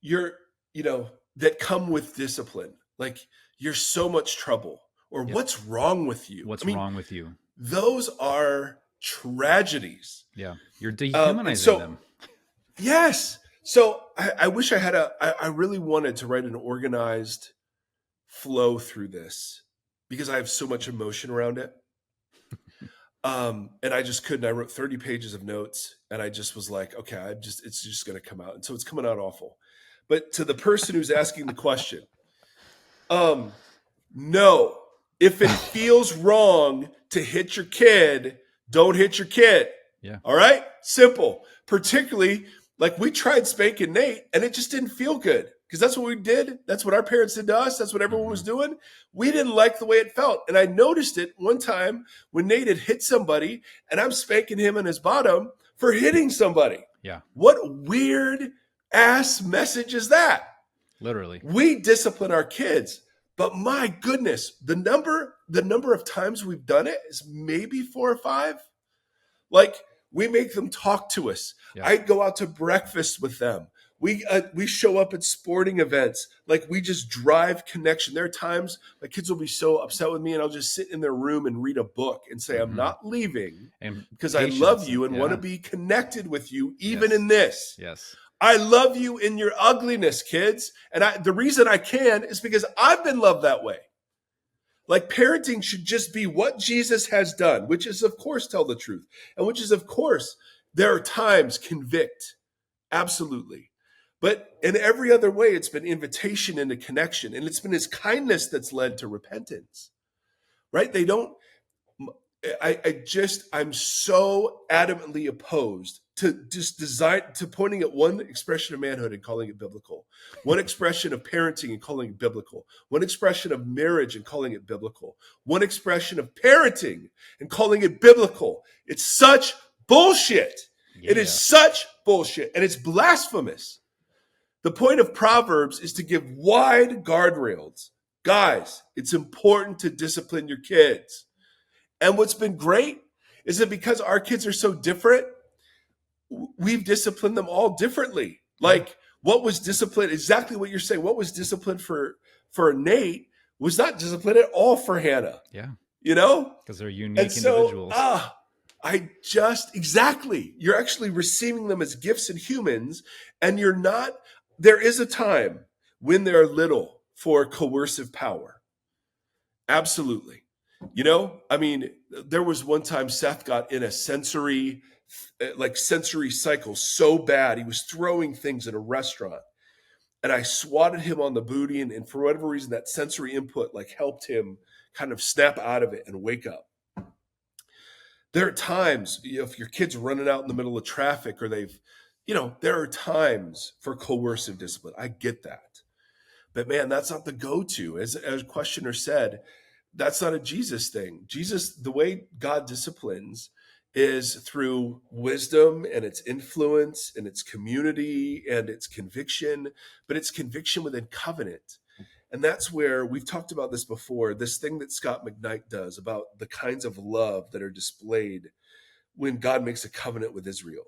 that come with discipline. Like, you're so much trouble, or what's wrong with you? What's wrong with you? Those are tragedies. Yeah, you're dehumanizing them. Yes. So I wish I had I really wanted to write an organized flow through this, because I have so much emotion around it. And I just couldn't. I wrote 30 pages of notes, and I just was like, okay, it's just going to come out. And so it's coming out awful. But to the person who's asking the question, no, if it feels wrong to hit your kid, don't hit your kid. Yeah. All right. Simple. Particularly, like, we tried spanking Nate, and it just didn't feel good. Because that's what we did. That's what our parents did to us. That's what everyone was doing. We didn't like the way it felt. And I noticed it one time when Nate had hit somebody, and I'm spanking him in his bottom for hitting somebody. Yeah. What weird ass message is that? Literally. We discipline our kids, but my goodness, the number of times we've done it is maybe 4 or 5. Like, we make them talk to us. Yeah. I go out to breakfast with them. We show up at sporting events. Like, we just drive connection. There are times my kids will be so upset with me, and I'll just sit in their room and read a book and say, I'm not leaving because I love you and want to be connected with you even in this. Yes. I love you in your ugliness, kids. And the reason I can is because I've been loved that way. Like, parenting should just be what Jesus has done, which is, of course, tell the truth. And which is, of course, there are times convict. Absolutely. But in every other way, it's been invitation into connection. And it's been his kindness that's led to repentance, right? I'm so adamantly opposed to to pointing at one expression of manhood and calling it biblical, one expression of parenting and calling it biblical, one expression of marriage and calling it biblical, one expression of parenting and calling it biblical. It's such bullshit. Yeah. It is such bullshit, and it's blasphemous. The point of Proverbs is to give wide guardrails. Guys, it's important to discipline your kids. And what's been great is that because our kids are so different, we've disciplined them all differently. Like, what was discipline, exactly what you're saying, what was discipline for Nate was not discipline at all for Hannah. Yeah. You know? Because they're unique And so, individuals. exactly. You're actually receiving them as gifts and humans, and you're not, there is a time when they're little for coercive power. Absolutely. You know, I mean, there was one time Seth got in a sensory cycle so bad. He was throwing things in a restaurant, and I swatted him on the booty. And for whatever reason, that sensory input like helped him kind of snap out of it and wake up. There are times, if your kid's running out in the middle of traffic or there are times for coercive discipline. I get that. But man, that's not the go-to. As questioner said, that's not a Jesus thing. Jesus, the way God disciplines is through wisdom and its influence and its community and its conviction, but it's conviction within covenant. And that's where we've talked about this before, this thing that Scott McKnight does about the kinds of love that are displayed when God makes a covenant with Israel,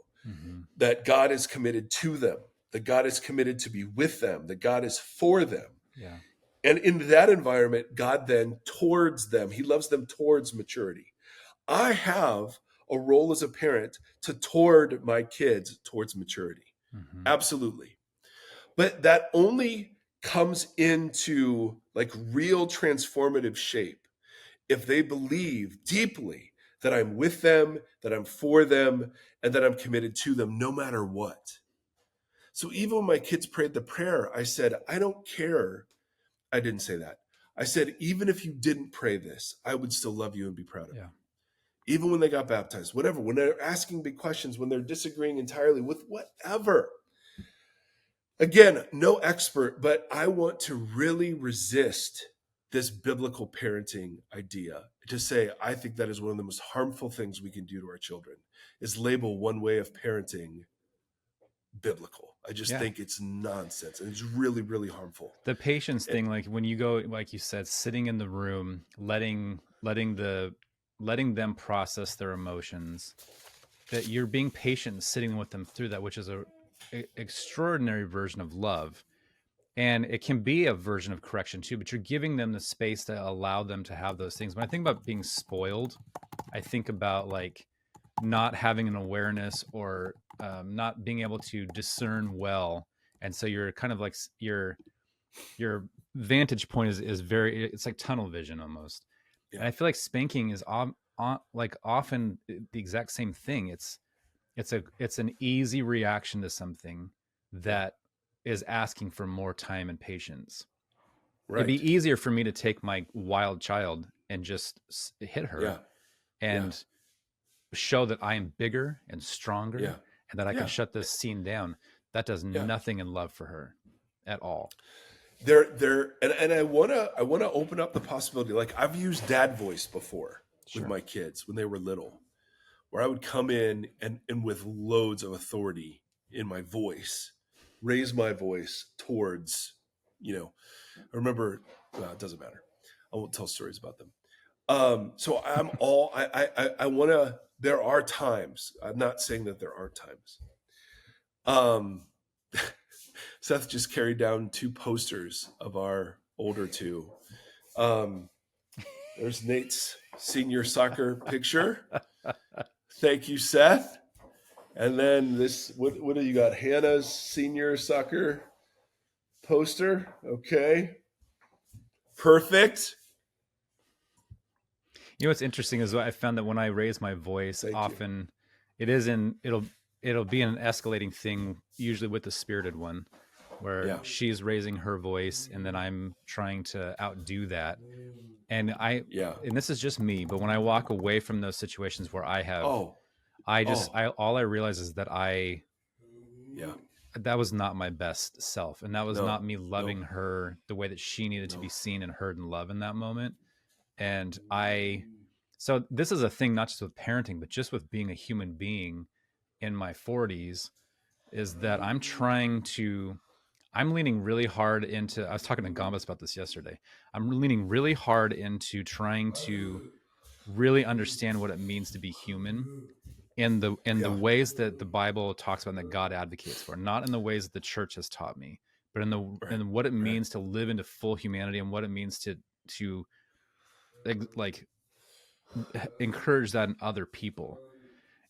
that God is committed to them, that God is committed to be with them, that God is for them. Yeah. And in that environment, God then towards them, he loves them towards maturity. I have a role as a parent to toward my kids towards maturity. Absolutely. But that only comes into like real transformative shape if they believe deeply that I'm with them, that I'm for them, and that I'm committed to them no matter what. So even when my kids prayed the prayer, I said, I don't care. I didn't say that. I said, even if you didn't pray this, I would still love you and be proud of you. Even when they got baptized, whatever, when they're asking big questions, when they're disagreeing entirely with whatever. Again, no expert, but I want to really resist this biblical parenting idea to say, I think that is one of the most harmful things we can do to our children is label one way of parenting biblical. I just think it's nonsense and it's really, really harmful. The patience thing, like when you go, like you said, sitting in the room, letting them process their emotions, that you're being patient and sitting with them through that, which is a extraordinary version of love. And it can be a version of correction too, but you're giving them the space to allow them to have those things. When I think about being spoiled, I think about like not having an awareness or not being able to discern well. And so you're kind of like your vantage point is very, it's like tunnel vision almost. Yeah. And I feel like spanking is like often the exact same thing. It's an easy reaction to something that is asking for more time and patience. Right. It'd be easier for me to take my wild child and just hit her and show that I am bigger and stronger and that I can shut this scene down. That does nothing in love for her at all. And I wanna open up the possibility. Like I've used dad voice before with my kids when they were little, where I would come in and with loads of authority in my voice, raise my voice towards, I remember, it doesn't matter. I won't tell stories about them. So I want to, there are times, I'm not saying that there aren't times. Seth just carried down 2 posters of our older 2. There's Nate's senior soccer picture. Thank you, Seth. And then this, what do you got? Hannah's senior soccer poster. Okay. Perfect. You know what's interesting is I found that when I raise my voice, often it'll be an escalating thing, usually with the spirited one, where she's raising her voice and then I'm trying to outdo that. And and this is just me, but when I walk away from those situations where I have, all I realize is that that was not my best self. And that was not me loving her the way that she needed to be seen and heard and loved in that moment. And so this is a thing, not just with parenting, but just with being a human being in my 40s, is that I'm leaning really hard into, I was talking to Gambas about this yesterday. I'm leaning really hard into trying to really understand what it means to be human in the ways that the Bible talks about and that God advocates for, not in the ways that the church has taught me, but in what it means to live into full humanity and what it means to like encourage that in other people.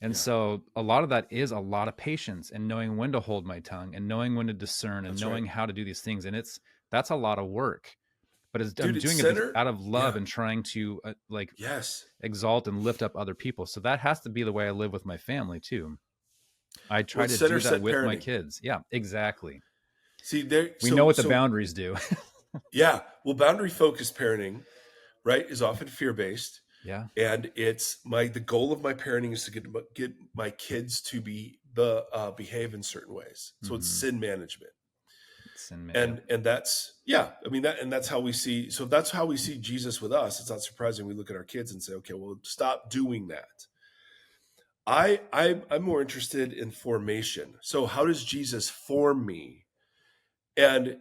And so a lot of that is a lot of patience and knowing when to hold my tongue and knowing when to discern and knowing how to do these things. And that's a lot of work, but I'm doing it out of love and trying to exalt and lift up other people. So that has to be the way I live with my family too. I try to do that with my kids. Yeah, exactly. See, we know what the boundaries do. Yeah. Well, boundary focused parenting, right, is often fear-based. Yeah. And it's the goal of my parenting is to get my kids to behave in certain ways. So it's sin management. And that's, I mean, that's how we see. So that's how we see Jesus with us. It's not surprising we look at our kids and say, okay, well, stop doing that. I'm more interested in formation. So how does Jesus form me? And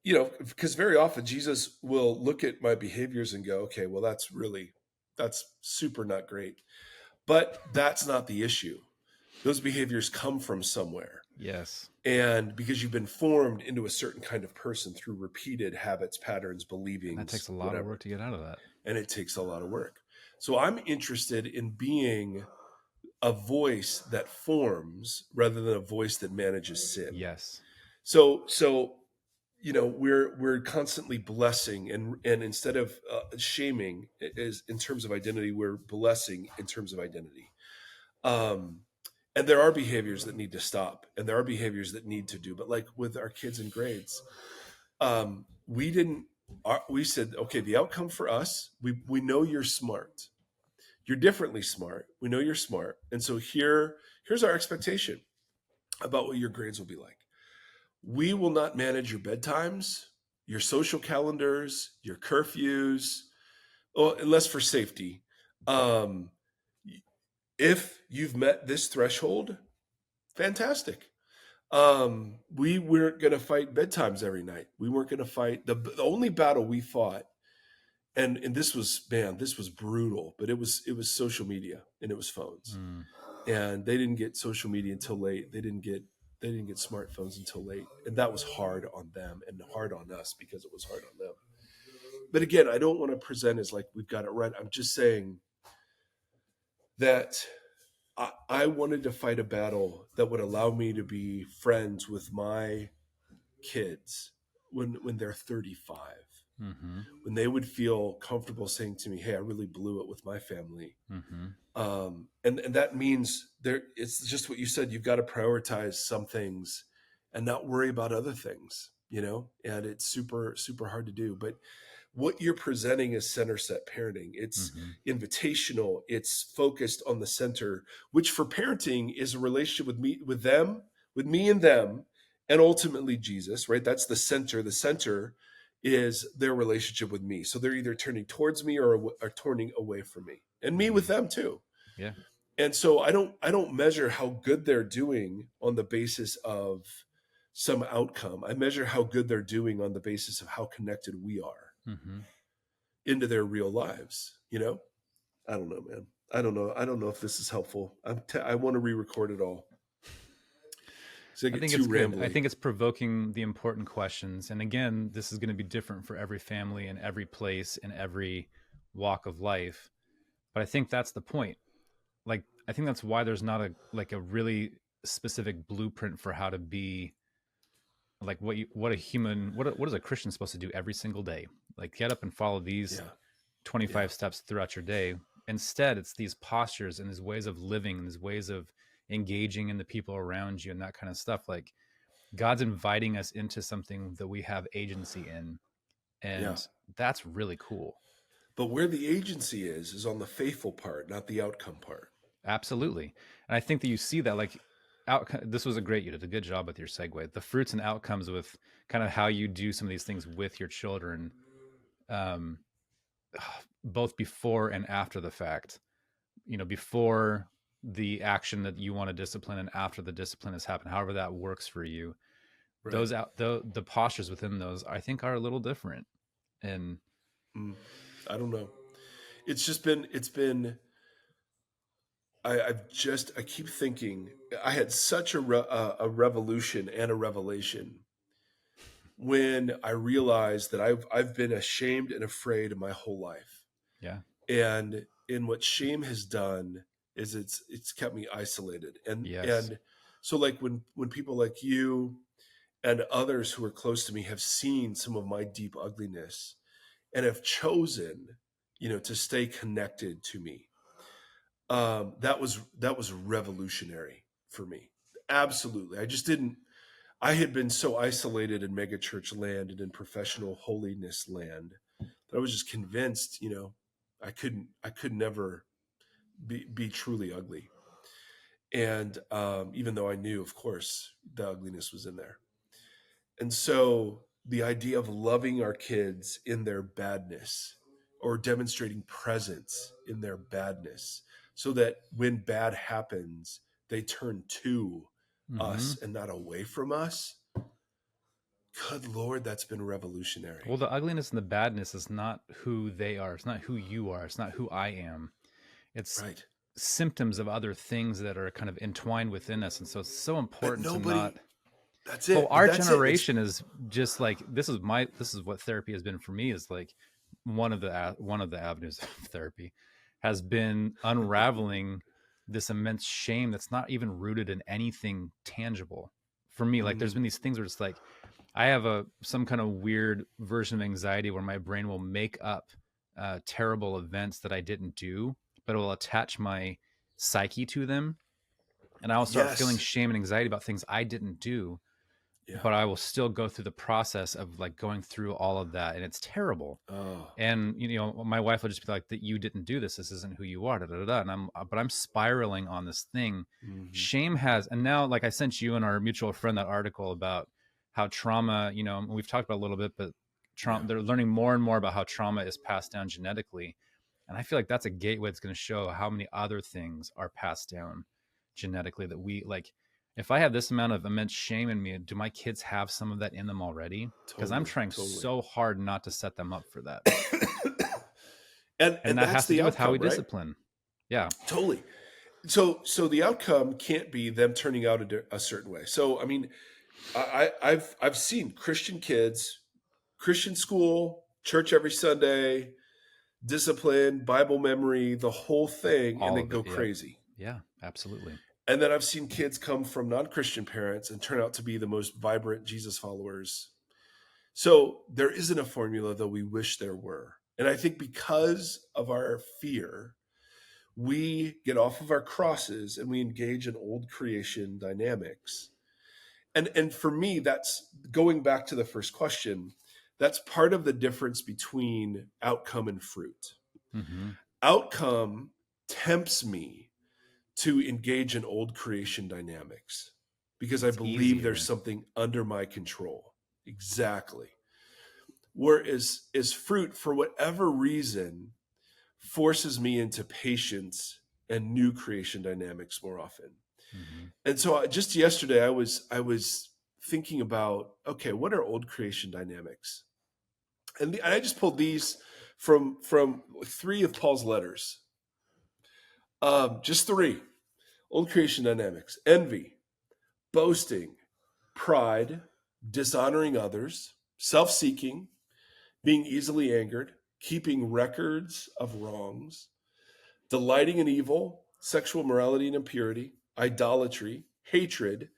because very often Jesus will look at my behaviors and go, okay, well, that's super not great. But that's not the issue. Those behaviors come from somewhere. Yes. And because you've been formed into a certain kind of person through repeated habits, patterns, believings. That takes a lot of work to get out of that. And it takes a lot of work. So I'm interested in being a voice that forms rather than a voice that manages sin. Yes. So we're constantly blessing and instead of shaming is in terms of identity, we're blessing in terms of identity. And there are behaviors that need to stop and there are behaviors that need to do, but like with our kids in grades, we said, okay, the outcome for us, we know you're smart. You're differently smart. We know you're smart. And so here's our expectation about what your grades will be like. We will not manage your bedtimes, your social calendars, your curfews, unless for safety. If you've met this threshold, fantastic. We weren't going to fight bedtimes every night. We weren't going to fight. The only battle we fought, and this was brutal, but it was social media and it was phones. And they didn't get social media until late. They didn't get smartphones until late. And that was hard on them and hard on us because it was hard on them. But again, I don't want to present as like we've got it right. I'm just saying that I wanted to fight a battle that would allow me to be friends with my kids when they're 35. Mm-hmm. When they would feel comfortable saying to me, hey, I really blew it with my family. Mm-hmm. And that means it's just what you said. You've got to prioritize some things and not worry about other things, and it's super, super hard to do. But what you're presenting is center set parenting. It's invitational. It's focused on the center, which for parenting is a relationship with me and them, and ultimately Jesus, right? That's the center. The center is their relationship with me. So they're either turning towards me or turning away from me, and me with them too. Yeah. And so I don't measure how good they're doing on the basis of some outcome. I measure how good they're doing on the basis of how connected we are into their real lives. I don't know, man. I don't know if this is helpful. I want to re-record it all. I think it's good. I think it's provoking the important questions. And again, this is going to be different for every family and every place and every walk of life. But I think that's the point. Like, I think that's why there's not a really specific blueprint for how to be like what is a Christian supposed to do every single day? Like get up and follow these 25 steps throughout your day. Instead, it's these postures and these ways of living and these ways of engaging in the people around you and that kind of stuff. Like God's inviting us into something that we have agency in. And that's really cool. But where the agency is on the faithful part, not the outcome part. Absolutely. And I think that you see that this was you did a good job with your segue. The fruits and outcomes with kind of how you do some of these things with your children, both before and after the fact, before the action that you want to discipline and after the discipline has happened, however that works for you, right. The postures within those, I think, are a little different. And I don't know. It's I keep thinking I had such a revolution and a revelation when I realized that I've been ashamed and afraid my whole life. Yeah. And what shame has done is it's kept me isolated. Yes. And so like when people like you and others who are close to me have seen some of my deep ugliness and have chosen, to stay connected to me. That was revolutionary for me. Absolutely. I had been so isolated in megachurch land and in professional holiness land that I was just convinced, I could never be truly ugly. And even though I knew, of course, the ugliness was in there. And so the idea of loving our kids in their badness or demonstrating presence in their badness so that when bad happens, they turn to us and not away from us. Good Lord, that's been revolutionary. Well, the ugliness and the badness is not who they are. It's not who you are. It's not who I am. It's Right. symptoms of other things that are kind of entwined within us. And so it's so But important to nobody, not. that's it. Well, But our that's it. generation is just like, this is what therapy has been for me, is like one of the avenues of therapy has been unraveling this immense shame that's not even rooted in anything tangible for me. Like there's been these things where it's like, I have some kind of weird version of anxiety where my brain will make up terrible events that I didn't do, but it will attach my psyche to them. And I'll start feeling Yes. shame and anxiety about things I didn't do, Yeah. but I will still go through the process of like going through all of that. And it's terrible. Oh. And, my wife will just be like, that you didn't do this. This isn't who you are. Da, da, da, da. And I'm spiraling on this thing. Mm-hmm. Shame has, and now like I sent you and our mutual friend that article about how trauma, we've talked about a little bit, but they're learning more and more about how trauma is passed down genetically. And I feel like that's a gateway that's going to show how many other things are passed down genetically that we like. If I have this amount of immense shame in me, do my kids have some of that in them already? Because I'm trying so hard not to set them up for that. and that has to do with how we discipline. Yeah, totally. So the outcome can't be them turning out a certain way. So I mean, I've seen Christian kids, Christian school, church every Sunday, discipline, Bible memory, the whole thing, and then go crazy. Yeah, absolutely. And then I've seen kids come from non-Christian parents and turn out to be the most vibrant Jesus followers. So there isn't a formula, though we wish there were. And I think because of our fear, we get off of our crosses and we engage in old creation dynamics. And for me, that's going back to the first question. That's part of the difference between outcome and fruit. Mm-hmm. Outcome tempts me to engage in old creation dynamics because I believe there's something under my control. Exactly. Whereas fruit, for whatever reason, forces me into patience and new creation dynamics more often. Mm-hmm. And so just yesterday, I was thinking about, okay, what are old creation dynamics? And I just pulled these from 3 of Paul's letters. Just 3. Old creation dynamics: envy, boasting, pride, dishonoring others, self-seeking, being easily angered, keeping records of wrongs, delighting in evil, sexual morality and impurity, idolatry, hatred,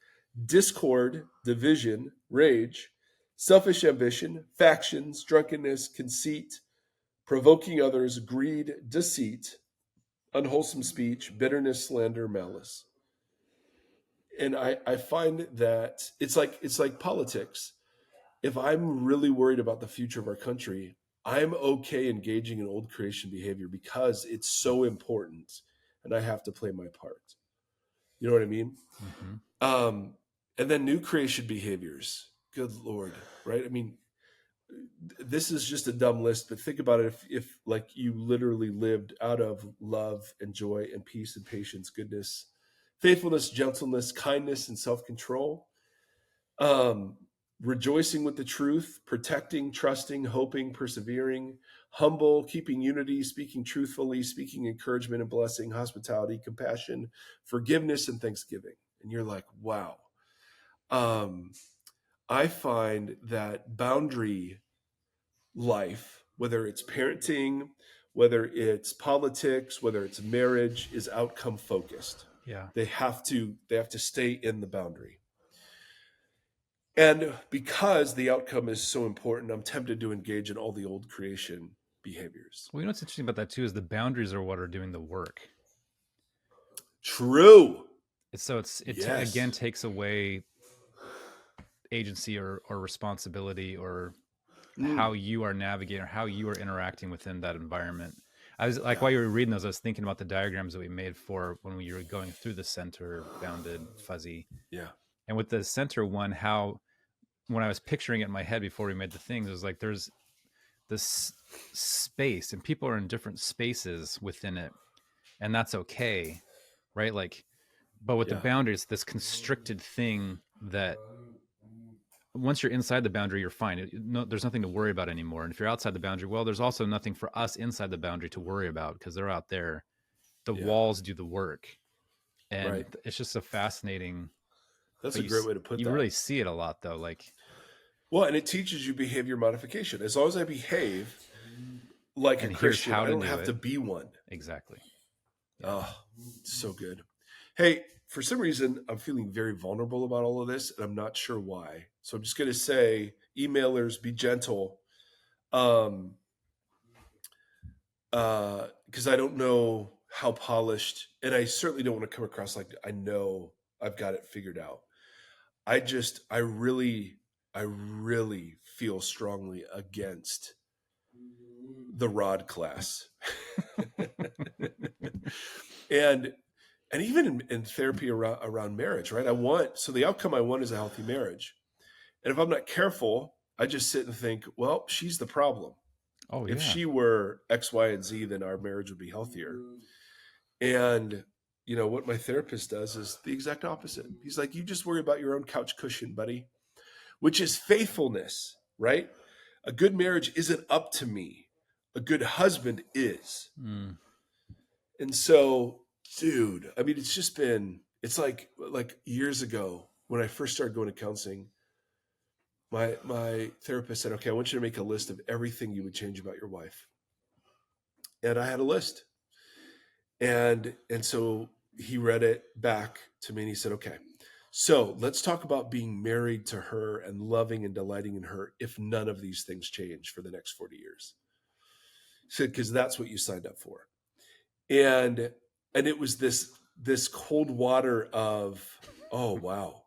discord, division, rage, selfish ambition, factions, drunkenness, conceit, provoking others, greed, deceit, unwholesome speech, bitterness, slander, malice. And I find that it's like politics. If I'm really worried about the future of our country, I'm okay engaging in old creation behavior because it's so important and I have to play my part. You know what I mean? Mm-hmm. And then new creation behaviors. Good Lord, right? I mean, this is just a dumb list, but think about it. If like you literally lived out of love and joy and peace and patience, goodness, faithfulness, gentleness, kindness, and self-control. rejoicing with the truth, protecting, trusting, hoping, persevering, humble, keeping unity, speaking truthfully, speaking encouragement and blessing, hospitality, compassion, forgiveness, and thanksgiving. And you're like, wow. I find that boundary life, whether it's parenting, whether it's politics, whether it's marriage, is outcome focused. Yeah. They have to stay in the boundary. And because the outcome is so important, I'm tempted to engage in all the old creation behaviors. Well, you know what's interesting about that too is the boundaries are what are doing the work. True. Again takes away agency or responsibility or how you are navigating or how you are interacting within that environment. I was like, while you were reading those, I was thinking about the diagrams that we made for when we were going through the center bounded fuzzy. Yeah. And with the center one, how when I was picturing it in my head before we made the things, it was like there's this space and people are in different spaces within it. And that's okay. Right. Like, but with the boundaries, this constricted thing that once you're inside the boundary, you're fine. There's nothing to worry about anymore. And if you're outside the boundary, well, there's also nothing for us inside the boundary to worry about because they're out there. The walls do the work. And it's just a fascinating. That's a great way to put that. You really see it a lot though. Like, well, and it teaches you behavior modification. As long as I behave like a Christian, I don't have to be one. Exactly. Yeah. Oh, so good. Hey, for some reason, I'm feeling very vulnerable about all of this, and I'm not sure why. So I'm just going to say, emailers, be gentle, because I don't know how polished, and I certainly don't want to come across like I know I've got it figured out. I really feel strongly against the rod class. and even in therapy around marriage, right? The outcome I want is a healthy marriage. And if I'm not careful, I just sit and think, well, she's the problem. Oh, yeah. If she were X, Y, and Z, then our marriage would be healthier. And you know what my therapist does is the exact opposite. He's like, you just worry about your own couch cushion, buddy, which is faithfulness, right? A good marriage isn't up to me. A good husband is. Mm. And so, dude, I mean, it's like years ago when I first started going to counseling, my therapist said, okay, I want you to make a list of everything you would change about your wife. And I had a list. And so he read it back to me and he said, okay, so let's talk about being married to her and loving and delighting in her if none of these things change for the next 40 years. He said, because that's what you signed up for. And it was this cold water of, oh, wow,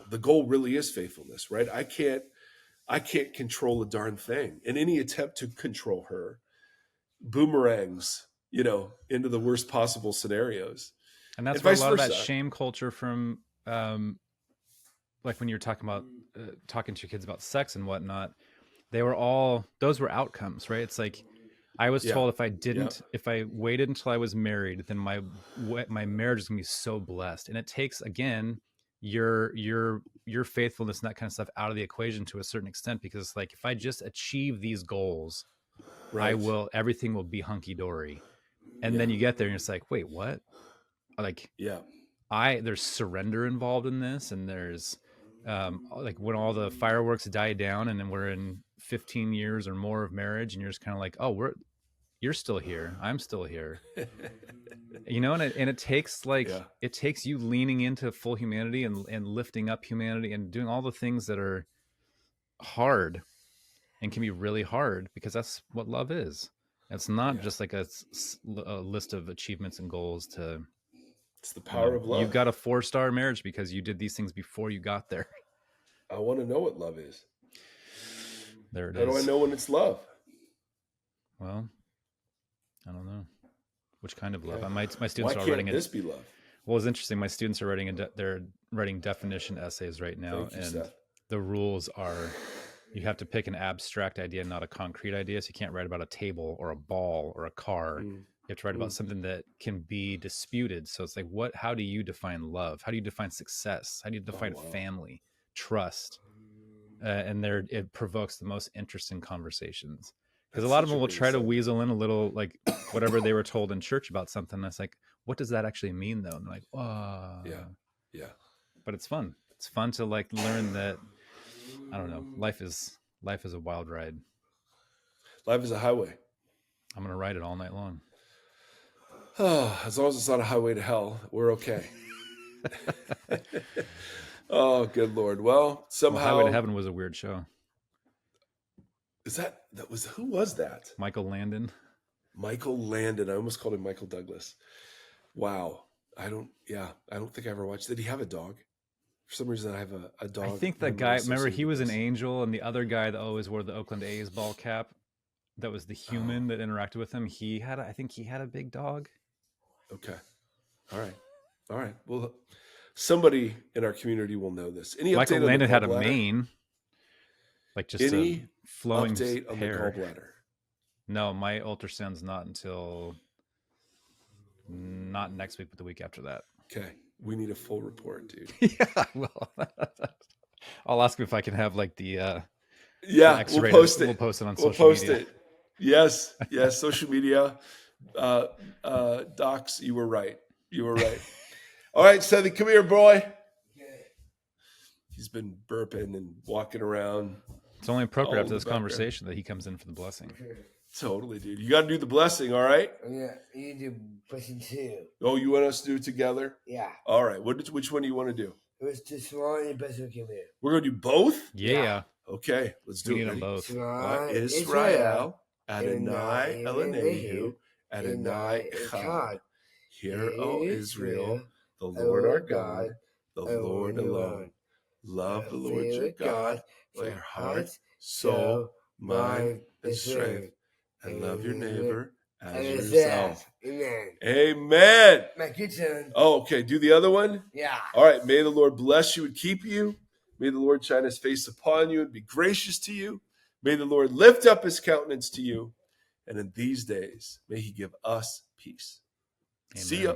the goal really is faithfulness, right? I can't control a darn thing. And any attempt to control her boomerangs, into the worst possible scenarios. And that's where a lot of that shame culture from, like when you're talking about talking to your kids about sex and whatnot, those were outcomes, right? It's like, I was told if I waited until I was married, then my marriage is gonna be so blessed. And it takes, again, your faithfulness and that kind of stuff out of the equation to a certain extent, because like, if I just achieve these goals, everything will be hunky dory. And then you get there and it's like, wait, what? Like, there's surrender involved in this. And there's like when all the fireworks die down and then we're in 15 years or more of marriage and you're just kind of like, oh, you're still here. I'm still here. And it takes it takes you leaning into full humanity and lifting up humanity and doing all the things that are hard and can be really hard, because that's what love is. It's not just like a list of achievements and goals to. It's the power of love. You've got a 4-star marriage because you did these things before you got there. I want to know what love is. There it is. How do I know when it's love? Well, I don't know. Which kind of love? My students Why are can't writing this be love? Well, it's interesting. My students are writing definition essays right now. Thank you, and Seth. The rules are, you have to pick an abstract idea, not a concrete idea. So you can't write about a table or a ball or a car. You have to write about something that can be disputed. So it's like, how do you define love? How do you define success? How do you define family, trust? and it provokes the most interesting conversations. Because a lot of them will try to weasel in a little, like whatever they were told in church about something. And it's like, what does that actually mean, though? And they're like, oh, yeah. But it's fun. It's fun to like learn that. I don't know. Life is a wild ride. Life is a highway. I'm gonna ride it all night long. Oh, as long as it's not a highway to hell, we're okay. Oh, good Lord. Well, somehow Highway to Heaven was a weird show. Who was that? Michael Landon. Michael Landon. I almost called him Michael Douglas. Wow. I don't think I ever watched. Did he have a dog? For some reason, I have a dog. I think the guy, remember, he was an angel, and the other guy that always wore the Oakland A's ball cap, that was the human that interacted with him. I think he had a big dog. Okay. All right. Well, somebody in our community will know this. Any Michael update Landon had a gallbladder? mane, like just Any a flowing update on the hair. gallbladder? No, my ultrasound's not until not next week, but the week after that. Okay. We need a full report, dude. Yeah, well, I'll ask him if I can have like the we'll post it. We'll post it on social media. It. Yes, social media. Docs, you were right. All right, Seth, come here, boy. He's been burping and walking around. It's only appropriate after this conversation that he comes in for the blessing. Totally, dude. You got to do the blessing, all right? Yeah, you do blessing too. Oh, you want us to do it together? Yeah. All right. Which one do you want to do? It was to Swan and blessing come here. We're going to do both? Yeah. Okay, let's do it. Them both. Israel, Adonai Eloheinu, Adonai Echad. Hear, O Israel, the Lord our God, the Lord alone. Love the Lord your God with your heart, soul, mind, and strength. And love your neighbor as yourself. Amen. My good son. Oh, okay. Do the other one? Yeah. All right. May the Lord bless you and keep you. May the Lord shine his face upon you and be gracious to you. May the Lord lift up his countenance to you. And in these days, may he give us peace. Amen. See ya.